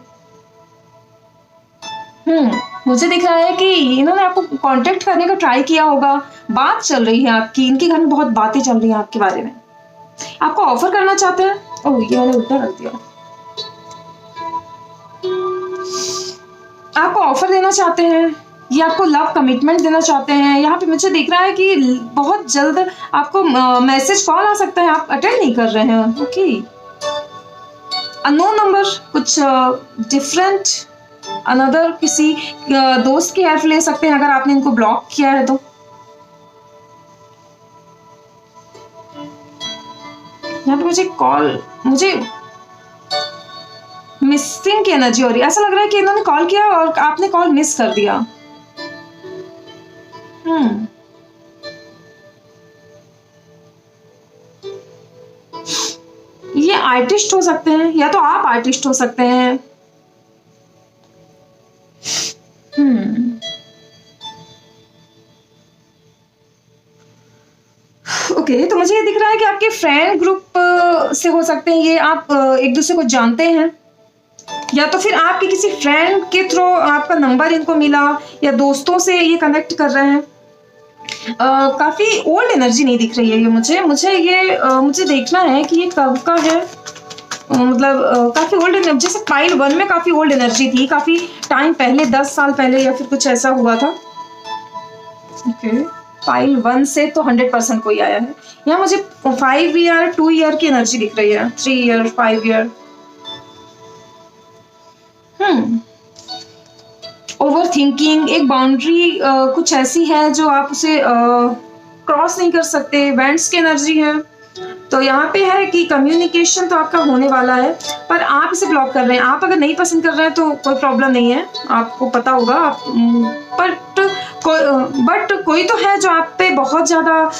मुझे दिख रहा है कि इन्होंने आपको कांटेक्ट करने का ट्राई किया होगा। बात चल रही है आपकी, इनके घर में बहुत बातें चल रही हैं आपके बारे में। आपको ऑफर करना चाहते हैं। ओह, ये मैंने उल्टा कर दिया। आपको ऑफर देना चाहते हैं, ये आपको लव कमिटमेंट देना चाहते हैं। यहाँ पे मुझे दिख रहा है कि बहुत जल्द आपको मैसेज कॉल आ सकता है, आप अटेंड नहीं कर रहे हैं। ओके, अननोन नंबर, कुछ डिफरेंट, अनदर किसी दोस्त की हेल्प ले सकते हैं अगर आपने इनको ब्लॉक किया है तो। यहाँ पे मुझे मिसिंग की एनर्जी हो रही है। ऐसा लग रहा है कि इन्होंने कॉल किया और आपने कॉल मिस कर दिया। ये आर्टिस्ट हो सकते हैं या तो आप आर्टिस्ट हो सकते हैं। ओके, तो मुझे ये दिख रहा है कि आपके फ्रेंड ग्रुप से हो सकते हैं ये। आप एक दूसरे को जानते हैं या तो फिर आपके किसी फ्रेंड के थ्रू आपका नंबर इनको मिला या दोस्तों से ये कनेक्ट कर रहे हैं। काफी ओल्ड एनर्जी नहीं दिख रही है ये मुझे देखना है कि ये कब का है। काफी ओल्ड एनर्जी, जैसे पाइल 1 में काफी ओल्ड एनर्जी थी, काफी टाइम पहले, 10 साल पहले या फिर कुछ ऐसा हुआ था। ओके, पाइल 1 से तो 100% कोई आया है। यहाँ मुझे 5 ईयर 2 ईयर की एनर्जी दिख रही है, 3 ईयर 5 ईयर। ओवर थिंकिंग, एक बाउंड्री कुछ ऐसी है जो आप उसे क्रॉस नहीं कर सकते। वेंट्स की एनर्जी है, तो यहाँ पे है कि कम्युनिकेशन तो आपका होने वाला है, पर आप इसे ब्लॉक कर रहे हैं। आप अगर नहीं पसंद कर रहे हैं तो कोई प्रॉब्लम नहीं है, आपको पता होगा। बट कोई तो है जो आप पे बहुत ज्यादा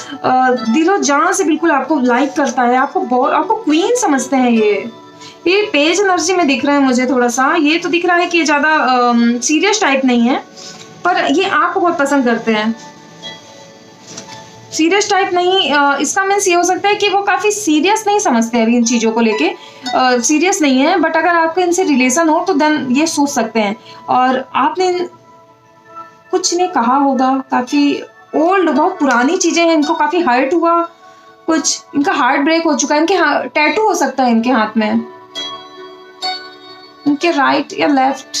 दिलो जान से बिल्कुल आपको लाइक करता है, आपको क्वीन समझते हैं। ये पेज एनर्जी में दिख रहा है मुझे थोड़ा सा। ये तो दिख रहा है कि ये ज्यादा सीरियस टाइप नहीं है, पर ये आपको बहुत पसंद करते हैं। सीरियस टाइप नहीं, इसका मीन्स ये हो सकता है कि वो काफी सीरियस नहीं समझते हैं अभी इन चीजों को लेके, सीरियस नहीं है। बट अगर आपका इनसे रिलेशन हो तो देन ये सोच सकते हैं। और आपने कुछ ने कहा होगा, काफी ओल्ड, बहुत पुरानी चीजें हैं, इनको काफी हर्ट हुआ, कुछ इनका हार्ट ब्रेक हो चुका है। इनके टैटू हो सकता है इनके हाथ में, इनके राइट या लेफ्ट,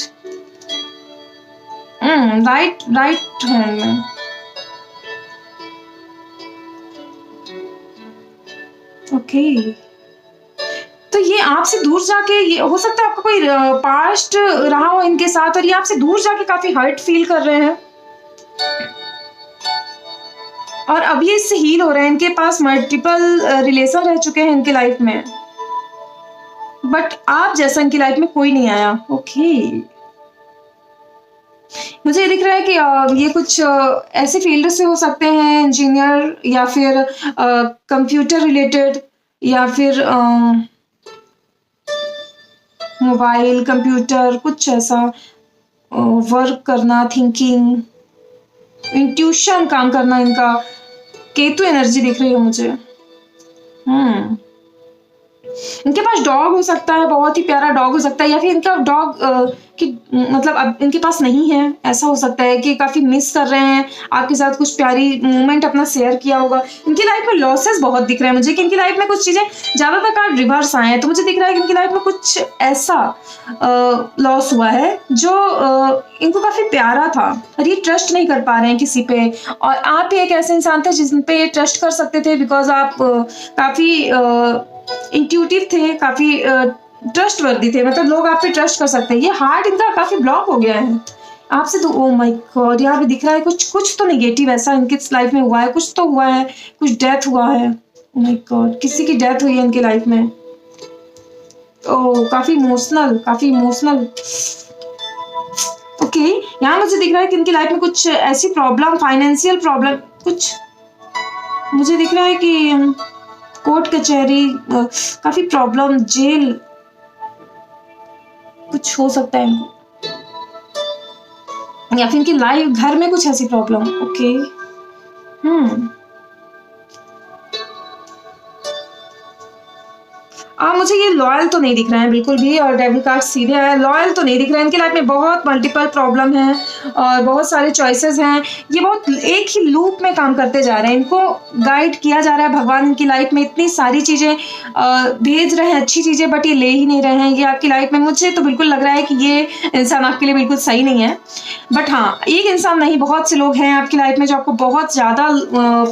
राइट हैंड में। ओके, तो ये आपसे दूर जाके, ये हो सकता है आपका कोई पास्ट रहा हो इनके साथ और ये आपसे दूर जाके काफी हर्ट फील कर रहे हैं और अब ये इससे हील हो रहे हैं। इनके पास मल्टीपल रिलेशन रह चुके हैं इनके लाइफ में, बट आप जैसा इनकी लाइफ में कोई नहीं आया। ओके, मुझे दिख रहा है कि ये कुछ ऐसे फील्ड से हो सकते हैं, इंजीनियर या फिर कंप्यूटर रिलेटेड या फिर मोबाइल कंप्यूटर, कुछ ऐसा वर्क करना, थिंकिंग, इंट्यूशन काम करना। इनका केतु एनर्जी दिख रही है मुझे। इनके पास डॉग हो सकता है, बहुत ही प्यारा डॉग हो सकता है, या फिर इनका डॉग मतलब अब इनके पास नहीं है, ऐसा हो सकता है कि काफी मिस कर रहे हैं आपके साथ, कुछ प्यारी मोमेंट अपना शेयर किया होगा। इनकी लाइफ में लॉसेस बहुत दिख रहे हैं मुझे, कि इनकी लाइफ में कुछ चीजें ज्यादातर कार्ड रिवर्स आए हैं, तो मुझे दिख रहा है कि इनकी लाइफ में कुछ ऐसा लॉस हुआ है जो इनको काफी प्यारा था और ये ट्रस्ट नहीं कर पा रहे हैं किसी पे। और आप ही एक ऐसे इंसान थे जिन पे ये ट्रस्ट कर सकते थे, बिकॉज आप काफी इंट्यूटिव थे, काफी ट्रस्ट वर्दी थे, मतलब लोग आप पे ट्रस्ट कर सकते हैं। ये हार्ट इनका काफी ब्लॉक हो गया है आपसे तो। ओ माय गॉड, यहाँ पे दिख रहा है कुछ कुछ तो नेगेटिव ऐसा इनकी लाइफ में हुआ है, कुछ तो हुआ है, कुछ डेथ हुआ है। ओ माय गॉड, किसी की डेथ हुई है इनकी लाइफ में। ओ काफी इमोशनल, काफी इमोशनल। ओके, यहाँ मुझे दिख रहा है कि इनकी लाइफ में कुछ ऐसी प्रॉब्लम, फाइनेंशियल प्रॉब्लम, कुछ मुझे दिख रहा है कि कोर्ट कचहरी, काफी प्रॉब्लम, जेल, कुछ हो सकता है इनको, या फिर इनकी लाइफ, घर में कुछ ऐसी प्रॉब्लम। ओके, मुझे ये लॉयल तो नहीं दिख रहे हैं बिल्कुल भी, और डेविल कार्ड सीधे है, लॉयल तो नहीं दिख रहे हैं। इनकी लाइफ में बहुत मल्टीपल प्रॉब्लम है और बहुत सारे चॉइसेस हैं। ये बहुत एक ही लूप में काम करते जा रहे हैं। इनको गाइड किया जा रहा है भगवान इनकी लाइफ में, इतनी सारी चीज़ें भेज रहे हैं, अच्छी चीज़ें, बट ये ले ही नहीं रहे हैं। ये आपकी लाइफ में मुझे तो बिल्कुल लग रहा है कि ये इंसान आपके लिए बिल्कुल सही नहीं है। बट हाँ, एक इंसान नहीं, बहुत से लोग हैं आपकी लाइफ में जो आपको बहुत ज़्यादा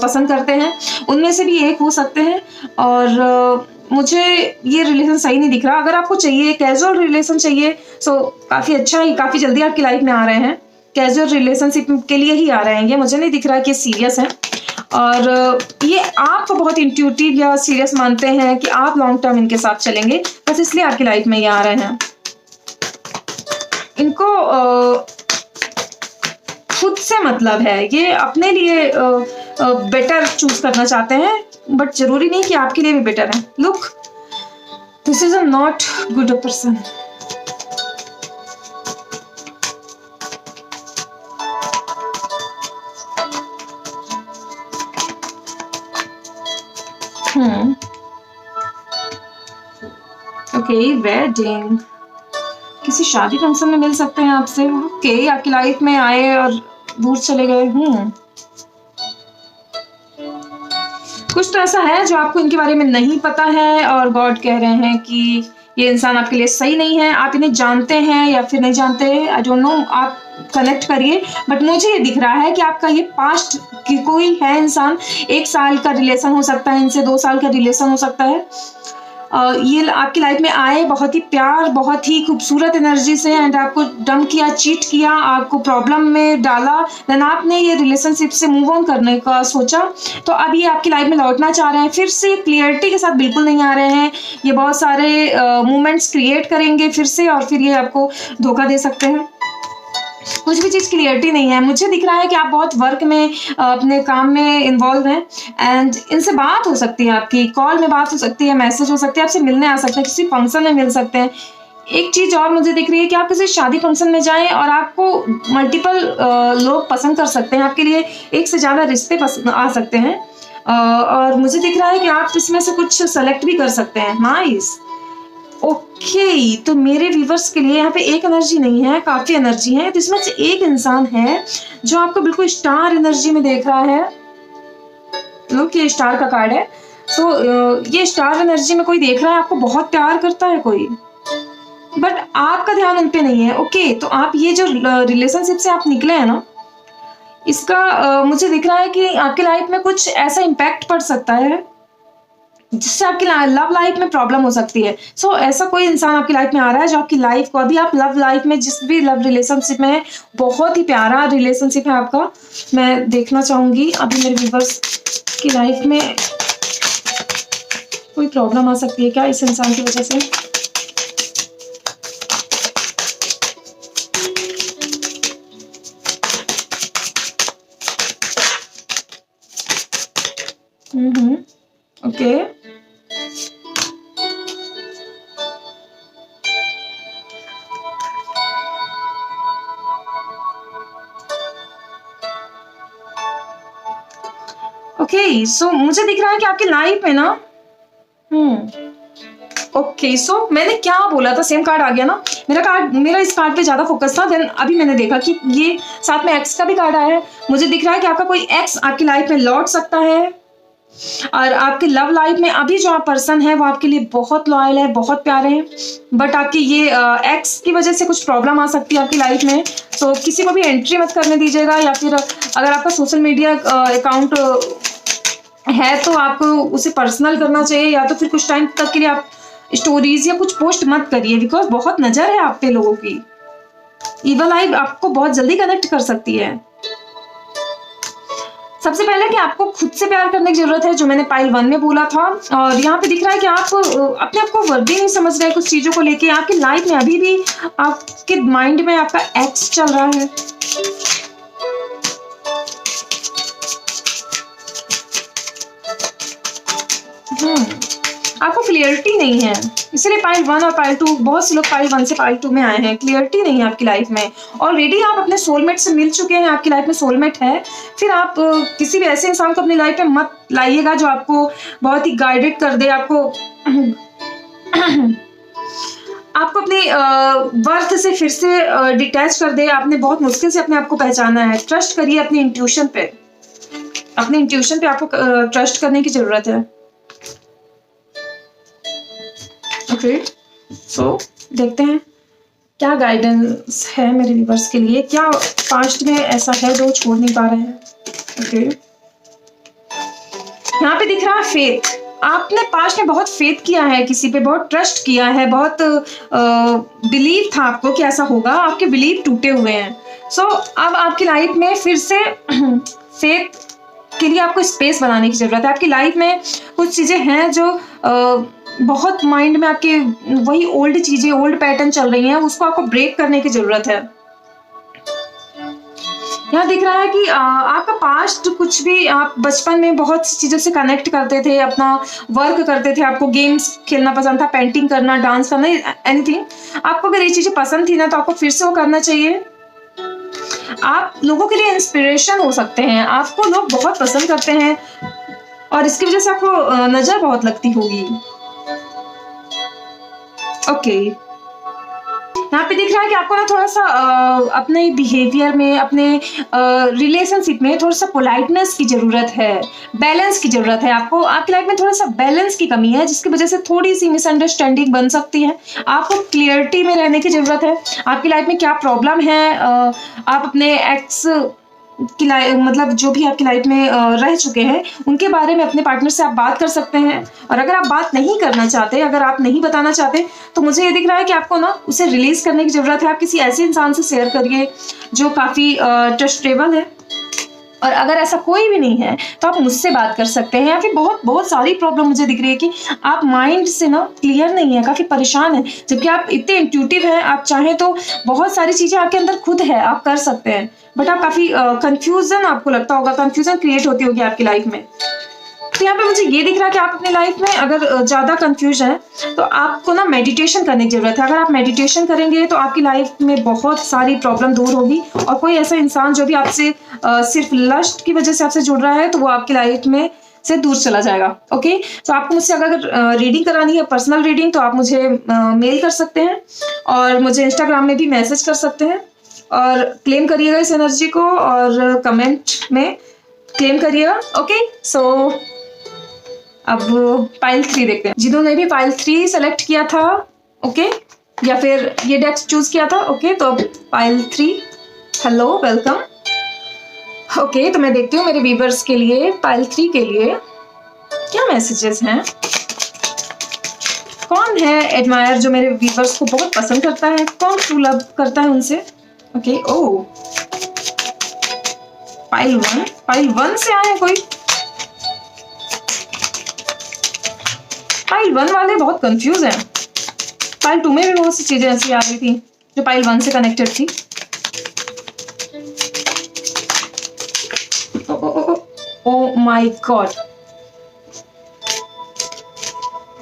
पसंद करते हैं, उनमें से भी एक हो सकते हैं। और मुझे ये रिलेशन सही नहीं दिख रहा। अगर आपको चाहिए कैजुअल रिलेशन चाहिए, सो काफ़ी अच्छा ही, काफ़ी जल्दी आपकी लाइफ में आ रहे हैं। कैजुअल रिलेशनशिप के लिए ही आ रहे हैं ये, मुझे नहीं दिख रहा है कि सीरियस है। और ये आपको बहुत इंट्यूटिव या सीरियस मानते हैं कि आप लॉन्ग टर्म इनके साथ चलेंगे, बस इसलिए आपकी लाइफ में ये आ रहे हैं। इनको खुद से मतलब है, ये अपने लिए बेटर चूज करना चाहते हैं, बट जरूरी नहीं कि आपके लिए भी बेटर है। Look, this is a not good person. Okay, wedding, किसी शादी फंक्शन में मिल सकते हैं आपसे। ओके, आपकी लाइफ में आए और दूर चले गए। कुछ तो ऐसा है जो आपको इनके बारे में नहीं पता है, और गॉड कह रहे हैं कि ये इंसान आपके लिए सही नहीं है। आप इन्हें जानते हैं या फिर नहीं जानते, आई डोंट नो, आप कनेक्ट करिए। बट मुझे ये दिख रहा है कि आपका ये पास्ट की कोई है इंसान, 1 साल का रिलेशन हो सकता है इनसे, 2 साल का रिलेशन हो सकता है। ये आपकी लाइफ में आए, बहुत ही प्यार, बहुत ही खूबसूरत एनर्जी से, एंड आपको डम किया, चीट किया, आपको प्रॉब्लम में डाला, देन आपने ये रिलेशनशिप से मूव ऑन करने का सोचा। तो अब ये आपकी लाइफ में लौटना चाह रहे हैं, फिर से क्लियरिटी के साथ बिल्कुल नहीं आ रहे हैं। ये बहुत सारे मोमेंट्स क्रिएट करेंगे फिर से, और फिर ये आपको धोखा दे सकते हैं। कुछ भी चीज़ क्लियरिटी नहीं है। मुझे दिख रहा है कि आप बहुत वर्क में, अपने काम में इन्वॉल्व हैं, एंड इनसे बात हो सकती है, आपकी कॉल में बात हो सकती है, मैसेज हो सकती है, आपसे मिलने आ सकते हैं, किसी फंक्शन में मिल सकते हैं। एक चीज़ और मुझे दिख रही है कि आप किसी शादी फंक्शन में जाएं और आपको मल्टीपल लोग पसंद कर सकते हैं, आपके लिए एक से ज़्यादा रिश्ते पसंद आ सकते हैं। और मुझे दिख रहा है कि आप इसमें से कुछ सेलेक्ट भी कर सकते हैं। नाइस। ओके, तो मेरे व्यूवर्स के लिए यहाँ पे एक एनर्जी नहीं है, काफ़ी एनर्जी है। तो इसमें से एक इंसान है जो आपको बिल्कुल स्टार एनर्जी में देख रहा है। लोग, ये स्टार का कार्ड है। तो ये स्टार एनर्जी में कोई देख रहा है, आपको बहुत प्यार करता है कोई, बट आपका ध्यान उन पे नहीं है। ओके, तो आप ये जो रिलेशनशिप से आप निकले हैं ना, इसका मुझे दिख रहा है कि आपकी लाइफ में कुछ ऐसा इम्पैक्ट पड़ सकता है जिससे आपकी लव लाइफ में प्रॉब्लम हो सकती है। सो ऐसा कोई इंसान आपकी लाइफ में आ रहा है जो आपकी लाइफ को, अभी आप लव लाइफ में, जिस भी लव रिलेशनशिप में है, बहुत ही प्यारा रिलेशनशिप है आपका। मैं देखना चाहूँगी अभी मेरे व्यूवर्स की लाइफ में कोई प्रॉब्लम आ सकती है क्या इस इंसान की वजह से। ओके, ओके, सो मुझे दिख रहा है कि आपकी लाइफ में ना, ओके, सो मैंने क्या बोला था, सेम कार्ड आ गया ना। मेरा इस कार्ड पे ज्यादा फोकस था, देन अभी मैंने देखा कि ये साथ में एक्स का भी कार्ड आया है। मुझे दिख रहा है कि आपका कोई एक्स आपकी लाइफ में लौट सकता है, और आपके लव लाइफ में अभी जो आप पर्सन है वो आपके लिए बहुत लॉयल है, बहुत प्यारे हैं, बट आपकी ये एक्स की वजह से कुछ प्रॉब्लम आ सकती है आपकी लाइफ में। तो किसी को भी एंट्री मत करने दीजिएगा, या फिर अगर आपका सोशल मीडिया अकाउंट है तो आपको उसे पर्सनल करना चाहिए, या तो फिर कुछ टाइम तक के लिए आप स्टोरीज या कुछ पोस्ट मत करिए, बिकॉज बहुत नजर है आप पे लोगों की। इवल आई आपको बहुत जल्दी कनेक्ट कर सकती है। सबसे पहले कि आपको खुद से प्यार करने की जरूरत है, जो मैंने पाइल 1 में बोला था। और यहाँ पे दिख रहा है कि आप अपने आप को वर्दी नहीं समझ रहे कुछ चीजों को लेके। आपकी लाइफ में अभी भी आपके माइंड में आपका एक्स चल रहा है। आपको क्लियरिटी नहीं है, इसलिए पाइल 1 और पाइल 2, बहुत से लोग पाइल 1 से पाइल 2 में आए हैं। क्लियरिटी नहीं है आपकी लाइफ में। ऑलरेडी आप अपने सोलमेट से मिल चुके हैं, आपकी लाइफ में सोलमेट है। फिर आप किसी भी ऐसे इंसान को अपनी लाइफ में मत लाइएगा जो आपको बहुत ही गाइडेड कर दे, आपको आपको अपनी वर्थ से फिर से डिटैच कर दे। आपने बहुत मुश्किल से अपने आप को पहचाना है। ट्रस्ट करिए अपनी इंट्यूशन पे, अपने इंट्यूशन पे आपको ट्रस्ट करने की जरूरत है। ओके, सो देखते हैं क्या गाइडेंस है मेरे व्यूअर्स के लिए। क्या पास्ट में ऐसा है जो छोड़ नहीं पा रहे हैं। ओके, यहाँ पे दिख रहा है फेथ। आपने पास्ट में बहुत फेथ किया है, किसी पे बहुत ट्रस्ट किया है, बहुत बिलीव था आपको कि ऐसा होगा। आपके बिलीव टूटे हुए हैं। सो अब आपकी लाइफ में फिर से फेथ के लिए आपको स्पेस बनाने की जरूरत है। आपकी लाइफ में कुछ चीजें हैं जो बहुत माइंड में आपके वही ओल्ड चीजें, ओल्ड पैटर्न चल रही हैं, उसको आपको ब्रेक करने की जरूरत है। यहाँ दिख रहा है कि आपका पास्ट कुछ भी, आप बचपन में बहुत सी चीजों से कनेक्ट करते थे, अपना वर्क करते थे, आपको गेम्स खेलना पसंद था, पेंटिंग करना, डांस करना, एनीथिंग। आपको अगर ये चीजें पसंद थी ना, तो आपको फिर से वो करना चाहिए। आप लोगों के लिए इंस्पिरेशन हो सकते हैं, आपको लोग बहुत पसंद करते हैं और इसकी वजह से आपको नजर बहुत लगती होगी। ओके, यहाँ पे दिख रहा है कि आपको ना थोड़ा सा अपने बिहेवियर में, अपने रिलेशनशिप में थोड़ा सा पोलाइटनेस की जरूरत है, बैलेंस की जरूरत है। आपको आपकी लाइफ में थोड़ा सा बैलेंस की कमी है, जिसकी वजह से थोड़ी सी मिसअंडरस्टैंडिंग बन सकती है। आपको क्लियरिटी में रहने की जरूरत है। आपकी लाइफ में क्या प्रॉब्लम है, आप अपने एक्स की मतलब जो भी आपकी लाइफ में रह चुके हैं, उनके बारे में अपने पार्टनर से आप बात कर सकते हैं। और अगर आप बात नहीं करना चाहते, अगर आप नहीं बताना चाहते, तो मुझे ये दिख रहा है कि आपको ना उसे रिलीज करने की जरूरत है। आप किसी ऐसे इंसान से शेयर करिए जो काफी ट्रस्टेबल है। और अगर ऐसा कोई भी नहीं है तो आप मुझसे बात कर सकते हैं। या फिर बहुत सारी प्रॉब्लम मुझे दिख रही है कि आप माइंड से ना क्लियर नहीं है, काफी परेशान है, जबकि आप इतने इंट्यूटिव हैं। आप चाहें तो बहुत सारी चीजें आपके अंदर खुद है, आप कर सकते हैं, बट आप काफी कंफ्यूजन, आपको लगता होगा कंफ्यूजन क्रिएट होती होगी आपकी लाइफ में। तो यहाँ पे मुझे ये दिख रहा है कि आप अपनी लाइफ में अगर ज्यादा कंफ्यूज हैं, तो आपको ना मेडिटेशन करने की जरूरत है। अगर आप मेडिटेशन करेंगे तो आपकी लाइफ में बहुत सारी प्रॉब्लम दूर होगी। और कोई ऐसा इंसान जो भी आपसे सिर्फ लस्ट की वजह से आपसे जुड़ रहा है, तो वो आपकी लाइफ में से दूर चला जाएगा। ओके, तो आपको मुझसे अगर रीडिंग करानी है, पर्सनल रीडिंग, तो आप मुझे मेल कर सकते हैं और मुझे इंस्टाग्राम में भी मैसेज कर सकते हैं। और क्लेम करिएगा इस एनर्जी को और कमेंट में क्लेम करिएगा। ओके, सो अब पाइल 3 देखते हैं। जिन्होंने भी पाइल 3 सेलेक्ट किया था, ओके, या फिर ये डेक्स चूज किया था, ओके, तो अब पाइल 3, हेलो, वेलकम। ओके, तो मैं देखती हूँ मेरे व्यूअर्स के लिए, पाइल 3 के लिए क्या मैसेजेस हैं। कौन है एडमायर जो मेरे व्यूअर्स को बहुत पसंद करता है, कौन ट्रू लव करता है उनसे। ओके, ओ पाइल 1 से आए कोई। पाइल 1 वाले बहुत कंफ्यूज हैं। पाइल 2 में भी बहुत सी चीजें ऐसी आ रही थी जो पाइल 1 से कनेक्टेड थी। ओ माय गॉड,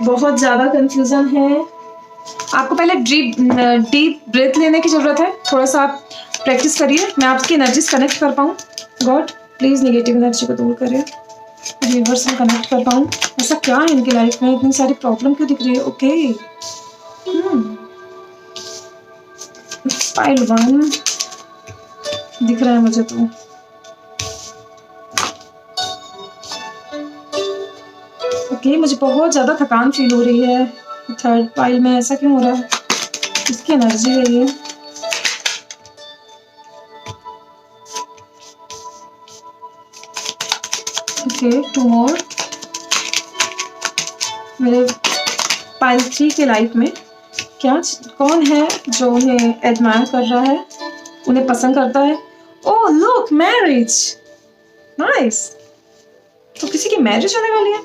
बहुत ज्यादा कंफ्यूजन है। आपको पहले डीप ब्रेथ लेने की जरूरत है। थोड़ा सा आप प्रैक्टिस करिए, मैं आपकी एनर्जी कनेक्ट कर पाऊँ। गॉड प्लीज नेगेटिव एनर्जी को दूर करें, रिवर्स में कनेक्ट कर पाऊँ। ऐसा क्या है इनकी लाइफ में, इतनी सारी प्रॉब्लम क्यों दिख रही है। ओके, पाइल 1 दिख रहा है मुझे तो। ओके, मुझे बहुत ज्यादा थकान फील हो रही है थर्ड पाइल में। ऐसा क्यों हो रहा है, इसकी एनर्जी है ये। Okay, 2 more। मेरे पाइल 3 के लाइफ में क्या कौन है जो उन्हें एडमायर कर रहा है, उन्हें पसंद करता है। Oh look, marriage, nice. तो किसी की मैरिज होने वाली है।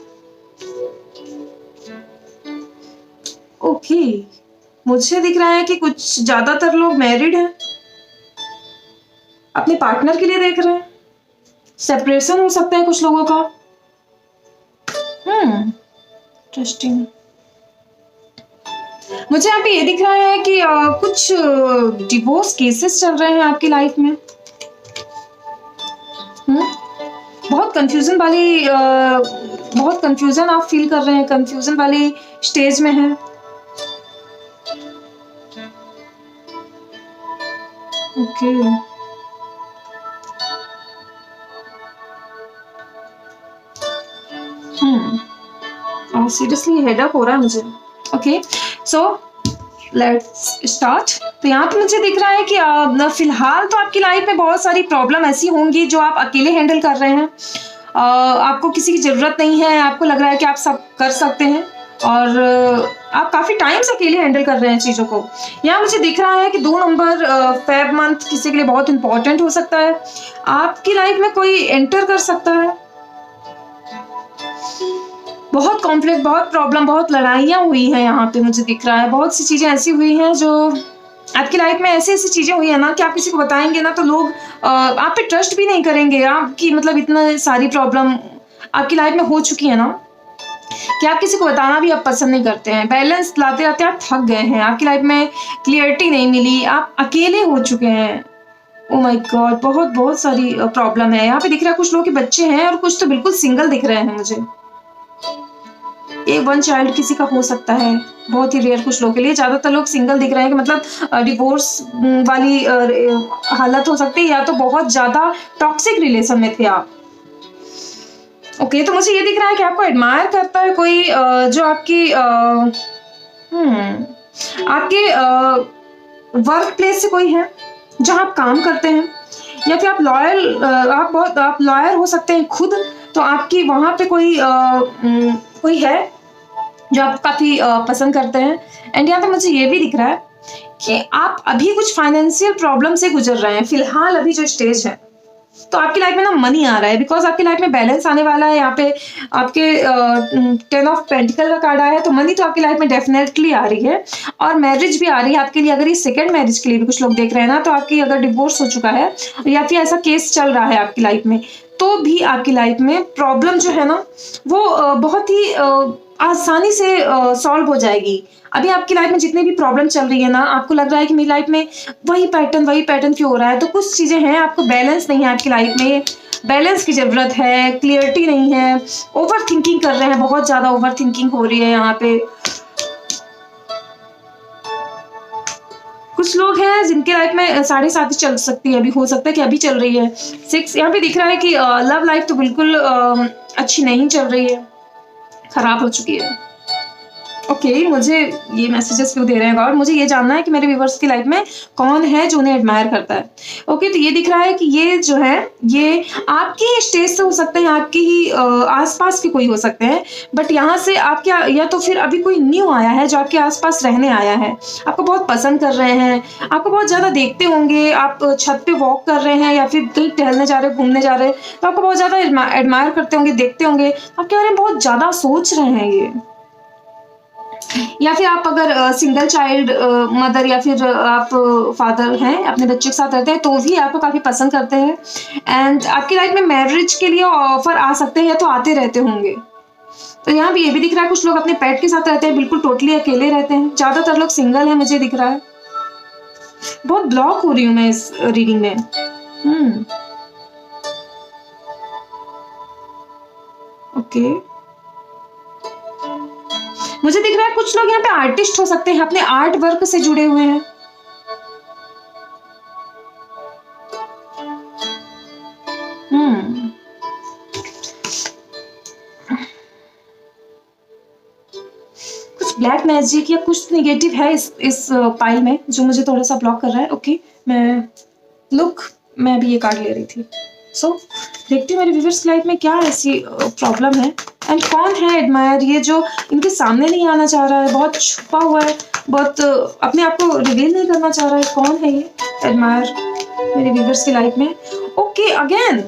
ओके, मुझे दिख रहा है कि कुछ ज्यादातर लोग मैरिड हैं, अपने पार्टनर के लिए देख रहे हैं। सेपरेशन हो सकता है कुछ लोगों का। इंटरेस्टिंग। मुझे यहाँ पे ये दिख रहा है कि कुछ डिवोर्स केसेस चल रहे हैं आपकी लाइफ में। बहुत कंफ्यूजन वाली बहुत कंफ्यूजन आप फील कर रहे हैं, कंफ्यूजन वाली स्टेज में है। ओके, और सीरियसली हेडअप हो रहा है मुझे। Okay, so let's start. तो यहाँ पे मुझे दिख रहा है कि फिलहाल तो आपकी लाइफ में बहुत सारी प्रॉब्लम ऐसी होंगी जो आप अकेले हैंडल कर रहे हैं। आपको किसी की ज़रूरत नहीं है, आपको लग रहा है कि आप सब कर सकते हैं और आप काफ़ी टाइम से अकेले हैंडल कर रहे हैं चीज़ों को। यहाँ मुझे दिख रहा है कि 2 नंबर फेब मंथ किसी के लिए बहुत इंपॉर्टेंट हो सकता है। आपकी लाइफ में कोई एंटर कर सकता है। बहुत कॉन्फ्लिक्ट, बहुत प्रॉब्लम, बहुत लड़ाइयाँ हुई हैं यहाँ पे मुझे दिख रहा है। बहुत सी चीज़ें ऐसी हुई हैं जो आपकी लाइफ में ऐसी ऐसी चीज़ें हुई है ना कि आप किसी को बताएंगे ना तो लोग आप पे ट्रस्ट भी नहीं करेंगे। आपकी मतलब इतना सारी प्रॉब्लम आपकी लाइफ में हो चुकी है ना कि आप किसी को बताना भी आप पसंद नहीं करते हैं। बैलेंस लाते लाते आप थक गए हैं, आपकी लाइफ में क्लियरिटी नहीं मिली, आप अकेले हो चुके हैं। ओ माय गॉड, बहुत बहुत सारी प्रॉब्लम है। यहाँ पे दिख रहा है कुछ लोगों के बच्चे हैं और कुछ तो बिल्कुल सिंगल दिख रहे हैं मुझे। एक 1 चाइल्ड किसी का हो सकता है, बहुत ही रेयर कुछ लोगों के लिए। ज्यादातर लोग सिंगल दिख रहे हैं कि मतलब डिवोर्स वाली हालत हो सकती है या तो बहुत ज्यादा टॉक्सिक रिलेशन में थे आप। ओके, तो मुझे ये दिख रहा है कि आपको एडमायर करता है कोई जो आपके वर्क प्लेस से कोई है जहां आप काम करते हैं, या फिर आप लॉयर हो सकते हैं खुद। तो आपकी वहां पे कोई है जो आप काफी पसंद करते हैं। एंड यहाँ पे मुझे ये भी दिख रहा है कि आप अभी कुछ फाइनेंशियल प्रॉब्लम से गुजर रहे हैं फिलहाल, अभी जो स्टेज है। तो आपकी लाइफ में ना मनी आ रहा है, बिकॉज आपकी लाइफ में बैलेंस आने वाला है। यहाँ पे आपके 10 ऑफ पेंटिकल का कार्ड आया है, तो मनी तो आपकी लाइफ में डेफिनेटली आ रही है और मैरिज भी आ रही है आपके लिए। अगर ये सेकंड मैरिज के लिए भी कुछ लोग देख रहे हैं ना, तो आपकी अगर डिवोर्स हो चुका है या फिर ऐसा केस चल रहा है आपकी लाइफ में, तो भी आपकी लाइफ में प्रॉब्लम जो है ना वो बहुत ही आसानी से सॉल्व हो जाएगी। अभी आपकी लाइफ में जितनी भी प्रॉब्लम चल रही है ना, आपको लग रहा है कि मेरी लाइफ में वही पैटर्न क्यों हो रहा है, तो कुछ चीजें हैं, आपको बैलेंस नहीं है आपकी लाइफ में, बैलेंस की जरूरत है, क्लियरिटी नहीं है, ओवर थिंकिंग कर रहे हैं, बहुत ज्यादा ओवर थिंकिंग हो रही है यहाँ पे। कुछ लोग हैं जिनके लाइफ में 7.5 चल सकती है, अभी हो सकता है कि अभी चल रही है। 6 यहाँ पे दिख रहा है कि लव लाइफ तो बिल्कुल अच्छी नहीं चल रही है, खराब हो चुकी है। ओके, मुझे ये मैसेजेस क्यों दे रहे हैं और मुझे ये जानना है कि मेरे व्यूवर्स की लाइफ में कौन है जो उन्हें एडमायर करता है। ओके, तो ये दिख रहा है कि ये जो है ये आपकी ही स्टेज से हो सकते हैं, आपकी ही आसपास के कोई हो सकते हैं, बट यहाँ से आपके या तो फिर अभी कोई न्यू आया है जो आपके आसपास रहने आया है, आपको बहुत पसंद कर रहे हैं, आपको बहुत ज़्यादा देखते होंगे, आप छत पे वॉक कर रहे हैं या फिर कहीं टहलने जा रहे हैं, घूमने जा रहे हैं, तो आपको बहुत ज़्यादा एडमायर करते होंगे, देखते होंगे, आपके बारे में बहुत ज़्यादा सोच रहे हैं ये। या फिर आप अगर सिंगल चाइल्ड मदर या फिर आप फादर हैं, अपने बच्चे के साथ रहते हैं, तो भी आपको काफ़ी पसंद करते हैं। एंड आपकी लाइफ में मैरिज के लिए ऑफर आ सकते हैं, तो आते रहते होंगे। तो यहाँ भी ये भी दिख रहा है कुछ लोग अपने पेट के साथ रहते हैं, बिल्कुल टोटली अकेले रहते हैं। ज़्यादातर लोग सिंगल हैं मुझे दिख रहा है। बहुत ब्लॉक हो रही हूँ मैं इस रीडिंग में। ओके, मुझे दिख रहा है कुछ लोग यहाँ पे आर्टिस्ट हो सकते हैं, अपने आर्ट वर्क से जुड़े हुए हैं। कुछ ब्लैक मैजिक या कुछ नेगेटिव है इस पाइल में जो मुझे थोड़ा सा ब्लॉक कर रहा है। ओके, मैं भी ये कार्ड ले रही थी। सो देखती हूँ मेरे व्यूअर्स की लाइफ में क्या ऐसी प्रॉब्लम है एंड कौन है एडमायर ये जो इनके सामने नहीं आना चाह रहा है, बहुत छुपा हुआ है, बहुत अपने आप को रिवील नहीं करना चाह रहा है? कौन है ये एडमायर मेरे व्यूअर्स की लाइफ में? ओके, अगेन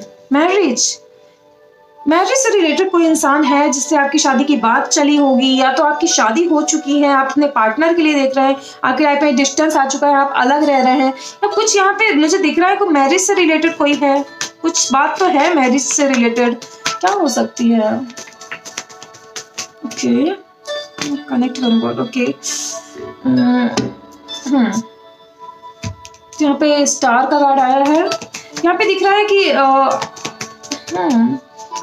मैरिज से रिलेटेड कोई इंसान है जिससे आपकी शादी की बात चली होगी, या तो आपकी शादी हो चुकी है, आप अपने पार्टनर के लिए देख रहे हैं, आपकी लाइफ में डिस्टेंस आ चुका है, आप अलग रह रहे हैं, या कुछ यहाँ पे मुझे दिख रहा है कि मैरिज से रिलेटेड कोई है, कुछ बात तो है मैरिज से रिलेटेड। क्या हो सकती है? ओके, कनेक्ट करूंगा। ओके, यहाँ पे स्टार का कार्ड आया है। यहाँ पे दिख रहा है कि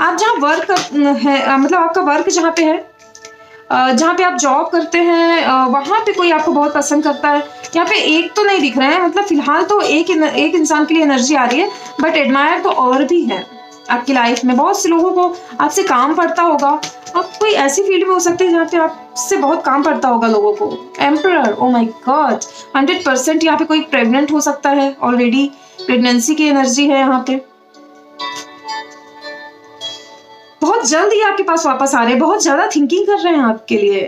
आप जहाँ वर्क है, मतलब आपका वर्क जहाँ पे है, जहाँ पे आप जॉब करते हैं, वहाँ पे कोई आपको बहुत पसंद करता है। यहाँ पे एक तो नहीं दिख रहा है, मतलब फिलहाल तो एक इंसान के लिए एनर्जी आ रही है, बट एडमायर तो और भी है आपकी लाइफ में। बहुत से लोगों को आपसे काम पड़ता होगा, आप कोई ऐसी फील्ड में हो सकते हैं जहाँ पे आपसे बहुत काम पड़ता होगा लोगों को। एम्परर, ओ माय गॉड, 100% यहाँ पे कोई प्रेग्नेंट हो सकता है, ऑलरेडी प्रेगनेंसी की एनर्जी है यहाँ पे। बहुत जल्द ये आपके पास वापस आ रहे हैं, बहुत ज्यादा थिंकिंग कर रहे हैं आपके लिए,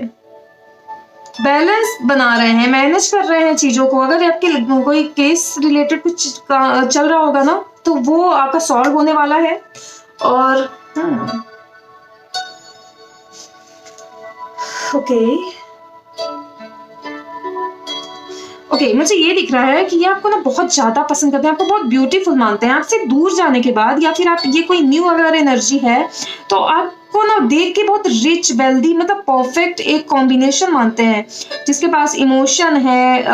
बैलेंस बना रहे हैं, मैनेज कर रहे हैं चीजों को। अगर आपके कोई केस रिलेटेड कुछ चल रहा होगा ना, तो वो आपका सॉल्व होने वाला है। और ओके, मुझे ये दिख रहा है कि ये आपको ना बहुत ज्यादा पसंद करते हैं, आपको बहुत ब्यूटीफुल मानते हैं। आपसे दूर जाने के बाद, या फिर आप ये कोई न्यू अगर एनर्जी है, तो आपको ना देख के बहुत रिच, वेल्दी, मतलब परफेक्ट एक कॉम्बिनेशन मानते हैं, जिसके पास इमोशन है,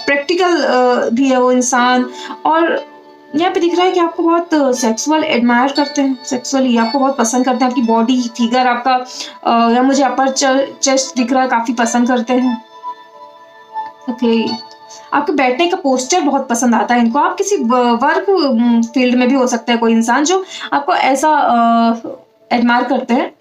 प्रैक्टिकल भी है वो इंसान। और यहाँ पे दिख रहा है कि आपको बहुत सेक्सुअल एडमायर करते हैं, सेक्सुअली आपको बहुत पसंद करते हैं, आपकी बॉडी फिगर, आपका या मुझे अपर चेस्ट दिख रहा है, काफी पसंद करते हैं। ओके, आपके बैठने का पोस्चर बहुत पसंद आता है इनको। आप किसी वर्क फील्ड में भी हो सकता है कोई इंसान जो आपको ऐसा एडमायर करते हैं।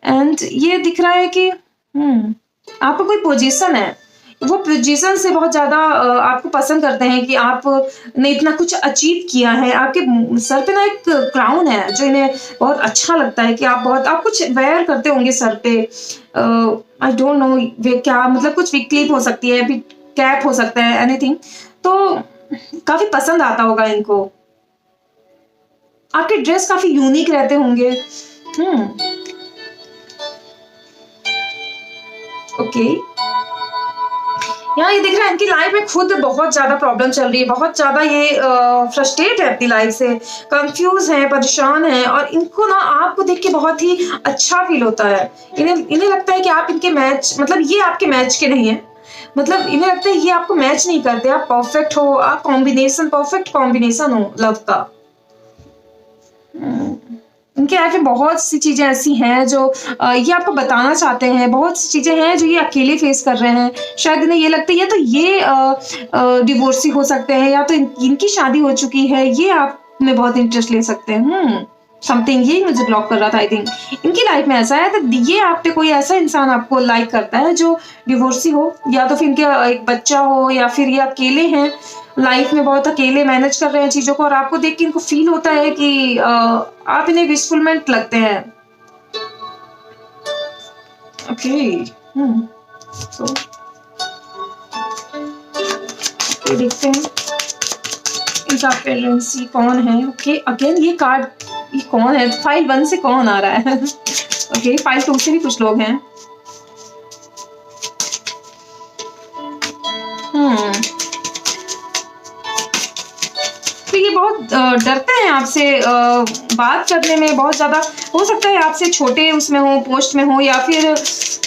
एंड ये दिख रहा है कि आपका कोई पोजीशन है, वो पोजीशन से बहुत ज्यादा आपको पसंद करते हैं कि आपने इतना कुछ अचीव किया है। आपके सर पे ना एक क्राउन है जो इन्हें बहुत अच्छा लगता है कि आप कुछ वेयर करते होंगे सर पे। आई डोंट नो वे क्या, मतलब कुछ क्लिप हो सकती है, फिर कैप हो सकता है, एनीथिंग, तो काफी पसंद आता होगा इनको। आपके ड्रेस काफी यूनिक रहते होंगे। ओके, यहाँ ये दिख रहा है इनकी लाइफ में खुद बहुत ज्यादा प्रॉब्लम चल रही है, बहुत ज्यादा ये फ्रस्ट्रेट है अपनी लाइफ से, कंफ्यूज है, परेशान है, और इनको ना आपको देख के बहुत ही अच्छा फील होता है। इन्हें लगता है कि आप इनके मैच, मतलब ये आपके मैच के नहीं है, मतलब इन्हें लगता है ये आपको मैच नहीं करते, आप परफेक्ट हो, आप परफेक्ट कॉम्बिनेशन हो लव का। इनके लाइफ में बहुत सी चीजें ऐसी हैं जो ये आपको बताना चाहते हैं, बहुत सी चीजें हैं जो ये अकेले फेस कर रहे हैं। शायद इन्हें ये लगता है या तो ये डिवोर्सी हो सकते हैं, या तो इनकी शादी हो चुकी है, ये आप में बहुत इंटरेस्ट ले सकते हैं। समथिंग ये मुझे ब्लॉक कर रहा था। आई थिंक इनकी लाइफ में ऐसा है, तो ये आप पे कोई ऐसा इंसान आपको लाइक करता है जो डिवोर्सी हो, या तो फिर इनके एक बच्चा हो, या फिर ये अकेले हैं, लाइफ में बहुत अकेले मैनेज कर रहे हैं चीजों को, और आपको देख के इनको फील होता है कि आप इन्हें विशफुलमेंट लगते हैं। ओके, तो देखते हैं इनका पेरेंट्स कौन है। ओके, अगेन ये कार्ड, ये कौन है? फाइल 1 से कौन आ रहा है? ओके, फाइल 2 से भी कुछ लोग हैं। तो ये बहुत डरते हैं आपसे बात करने में, बहुत ज्यादा हो सकता है आपसे छोटे उसमें हो, पोस्ट में हो, या फिर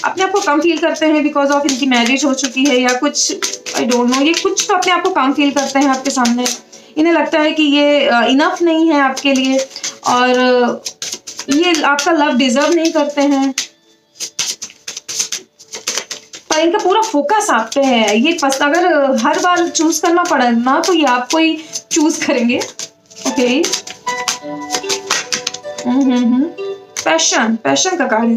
अपने आप को कम फील करते हैं बिकॉज ऑफ इनकी मैरिज हो चुकी है, या कुछ आई डोंट नो, ये कुछ तो अपने आप को कम फील करते हैं आपके सामने। इन्हें लगता है कि ये इनफ नहीं है आपके लिए, और ये आपका लव डिजर्व नहीं करते हैं, पर इनका पूरा फोकस आप पे है। ये अगर हर बार चूज करना पड़े ना, तो ये आपको ही चूज करेंगे। ओके, पैशन का कार्ड है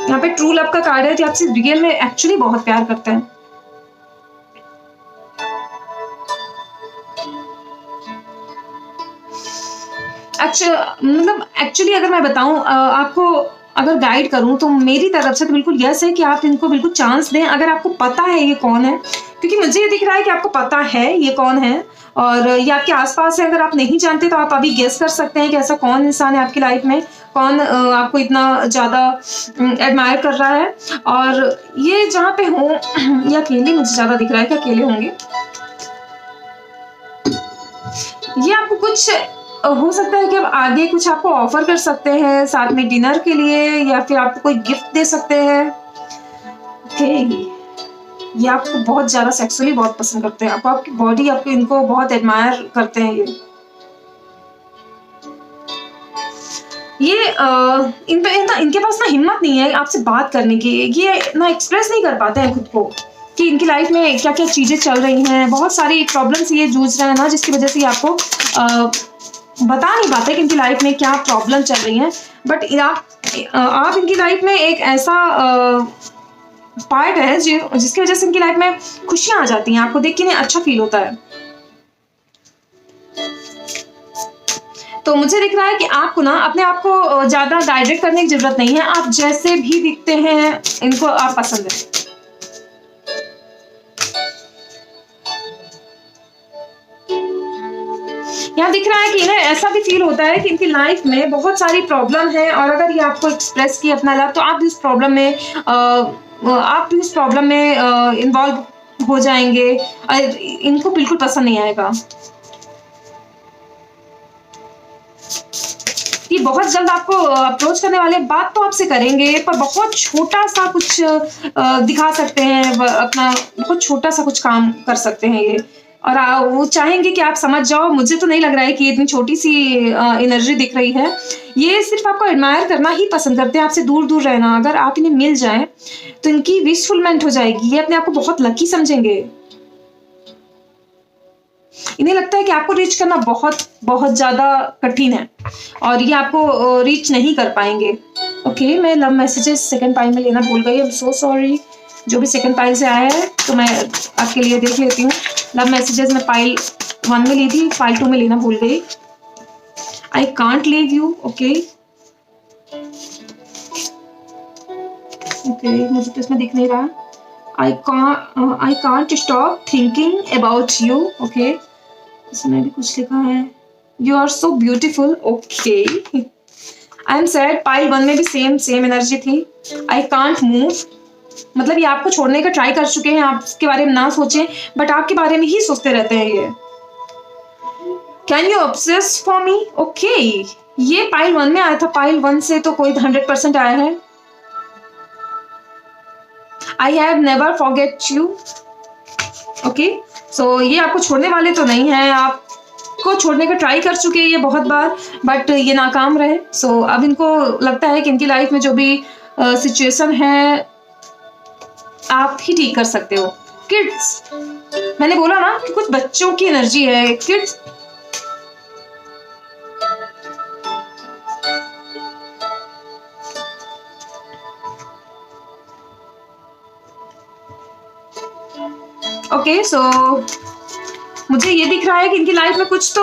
यहाँ पे। ट्रू लव का कार्ड है, आपसे रियल में एक्चुअली बहुत प्यार करते हैं। मतलब एक्चुअली अगर मैं बताऊँ आपको अगर गाइड करूँ तो मेरी तरफ से तो बिल्कुल यस है कि आप इनको बिल्कुल चांस दें अगर आपको पता है ये कौन है, क्योंकि मुझे ये दिख रहा है कि आपको पता है ये कौन है और ये आपके आसपास है। अगर आप नहीं जानते तो आप अभी गेस कर सकते हैं कि ऐसा कौन इंसान है आपकी लाइफ में, कौन आपको इतना ज़्यादा एडमायर कर रहा है। और ये जहाँ पे हो ये अकेले, मुझे ज़्यादा दिख रहा है कि अकेले होंगे। ये आपको कुछ हो सकता है कि अब आगे कुछ आपको ऑफर कर सकते हैं साथ में डिनर के लिए, या फिर आपको कोई गिफ्ट दे सकते हैं। ओके, ये आपको बहुत ज्यादा सेक्सुअली बहुत पसंद करते हैं, आपको आपकी बॉडी, आपको इनको बहुत एडमायर करते हैं। ये इनके पास ना हिम्मत नहीं है आपसे बात करने की, ये ना एक्सप्रेस नहीं कर पाते हैं खुद को कि इनकी लाइफ में क्या क्या चीजें चल रही हैं। बहुत सारी प्रॉब्लम से ये जूझ रहे हैं ना, जिसकी वजह से ये आपको बता नहीं पाते कि इनकी लाइफ में क्या प्रॉब्लम चल रही है। बट आप इनकी लाइफ में एक ऐसा पार्ट है जिसकी वजह से इनकी लाइफ में खुशियां आ जाती हैं, आपको देख के इन्हें अच्छा फील होता है। तो मुझे दिख रहा है कि आपको ना अपने आप को ज्यादा गाइडेड करने की जरूरत नहीं है, आप जैसे भी दिखते हैं इनको आप पसंद है। यहाँ दिख रहा है कि इन्हें ऐसा भी फील होता है कि इनकी लाइफ में बहुत सारी प्रॉब्लम है और अगर ये आपको एक्सप्रेस किए अपना लव तो आप इस प्रॉब्लम में इन्वॉल्व हो जाएंगे। इनको बिल्कुल पसंद नहीं आएगा। ये बहुत जल्द आपको अप्रोच करने वाले, बात तो आपसे करेंगे पर बहुत छोटा सा कुछ दिखा सकते हैं, अपना बहुत छोटा सा कुछ काम कर सकते हैं ये, और वो चाहेंगे कि आप समझ जाओ। मुझे तो नहीं लग रहा है कि इतनी छोटी सी एनर्जी दिख रही है। ये सिर्फ आपको एडमायर करना ही पसंद करते हैं, आपसे दूर दूर रहना। अगर आप इन्हें मिल जाएं तो इनकी विश फुलमेंट हो जाएगी, ये अपने आप को बहुत लकी समझेंगे। इन्हें लगता है कि आपको रीच करना बहुत बहुत ज्यादा कठिन है और ये आपको रीच नहीं कर पाएंगे। ओके, मैं लव मैसेजेस सेकंड पाइल में लेना भूल गई, आई एम सो सॉरी। जो भी सेकंड पाइल से आया है तो मैं आपके लिए देख लेती हूँ। लव मैसेजेस में पाइल 1 में ली थी, पाइल 2 में लेना भूल गई। I can't leave you. Okay okay, मुझे तो इसमें दिख नहीं रहा। I can't stop thinking about you. Okay, इसमें भी कुछ लिखा है, you are so beautiful. Okay, I am sad. Pile 1 में भी सेम एनर्जी थी। आई कांट मूव, मतलब ये आपको छोड़ने का ट्राई कर चुके हैं, आपके बारे में ना सोचें बट आपके बारे में ही सोचते रहते हैं ये। Can you obsess for me. Okay, ये पाइल 1 में आया था, पाइल 1 से तो कोई 100% आया है। I have never forget you. Okay, so ये आपको छोड़ने वाले तो नहीं है, आपको छोड़ने का ट्राई कर चुके हैं ये बहुत बार बट ये नाकाम रहे। सो अब इनको लगता है कि इनकी लाइफ में जो भी सिचुएशन है आप ही ठीक कर सकते हो। किड्स, मैंने बोला ना कि कुछ बच्चों की एनर्जी है। किड्स, ओके, सो मुझे ये दिख रहा है कि इनकी लाइफ में कुछ तो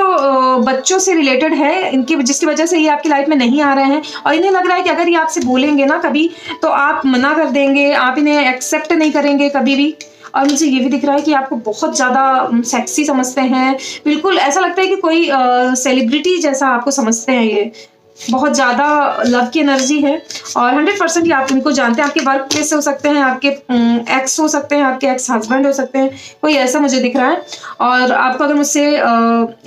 बच्चों से रिलेटेड है इनकी, जिसकी वजह से ये आपकी लाइफ में नहीं आ रहे हैं और इन्हें लग रहा है कि अगर ये आपसे बोलेंगे ना कभी तो आप मना कर देंगे, आप इन्हें एक्सेप्ट नहीं करेंगे कभी भी। और मुझे ये भी दिख रहा है कि आपको बहुत ज़्यादा सेक्सी समझते हैं, बिल्कुल ऐसा लगता है कि कोई सेलिब्रिटी जैसा आपको समझते हैं। ये बहुत ज़्यादा लव की एनर्जी है और 100% ये आप इनको जानते हैं। आपके वर्क प्लेस से हो सकते हैं, आपके एक्स हो सकते हैं, आपके एक्स हस्बैंड हो सकते हैं, कोई ऐसा मुझे दिख रहा है। और आपको अगर मुझसे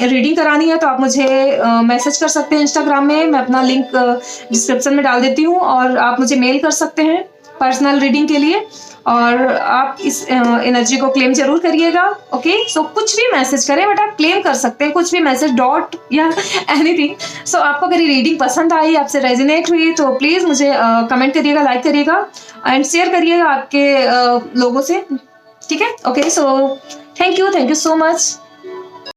रीडिंग करानी है तो आप मुझे मैसेज कर सकते हैं इंस्टाग्राम में, मैं अपना लिंक डिस्क्रिप्शन में डाल देती हूँ और आप मुझे मेल कर सकते हैं पर्सनल रीडिंग के लिए और आप इस एनर्जी को क्लेम जरूर करिएगा। ओके, सो कुछ भी मैसेज करें बट आप क्लेम कर सकते हैं, कुछ भी मैसेज, डॉट या एनीथिंग। सो आपको अगर ये रीडिंग पसंद आई, आपसे रेजोनेट हुई तो प्लीज़ मुझे कमेंट करिएगा, लाइक करिएगा एंड शेयर करिएगा आपके लोगों से, ठीक है। Okay, so thank you so much.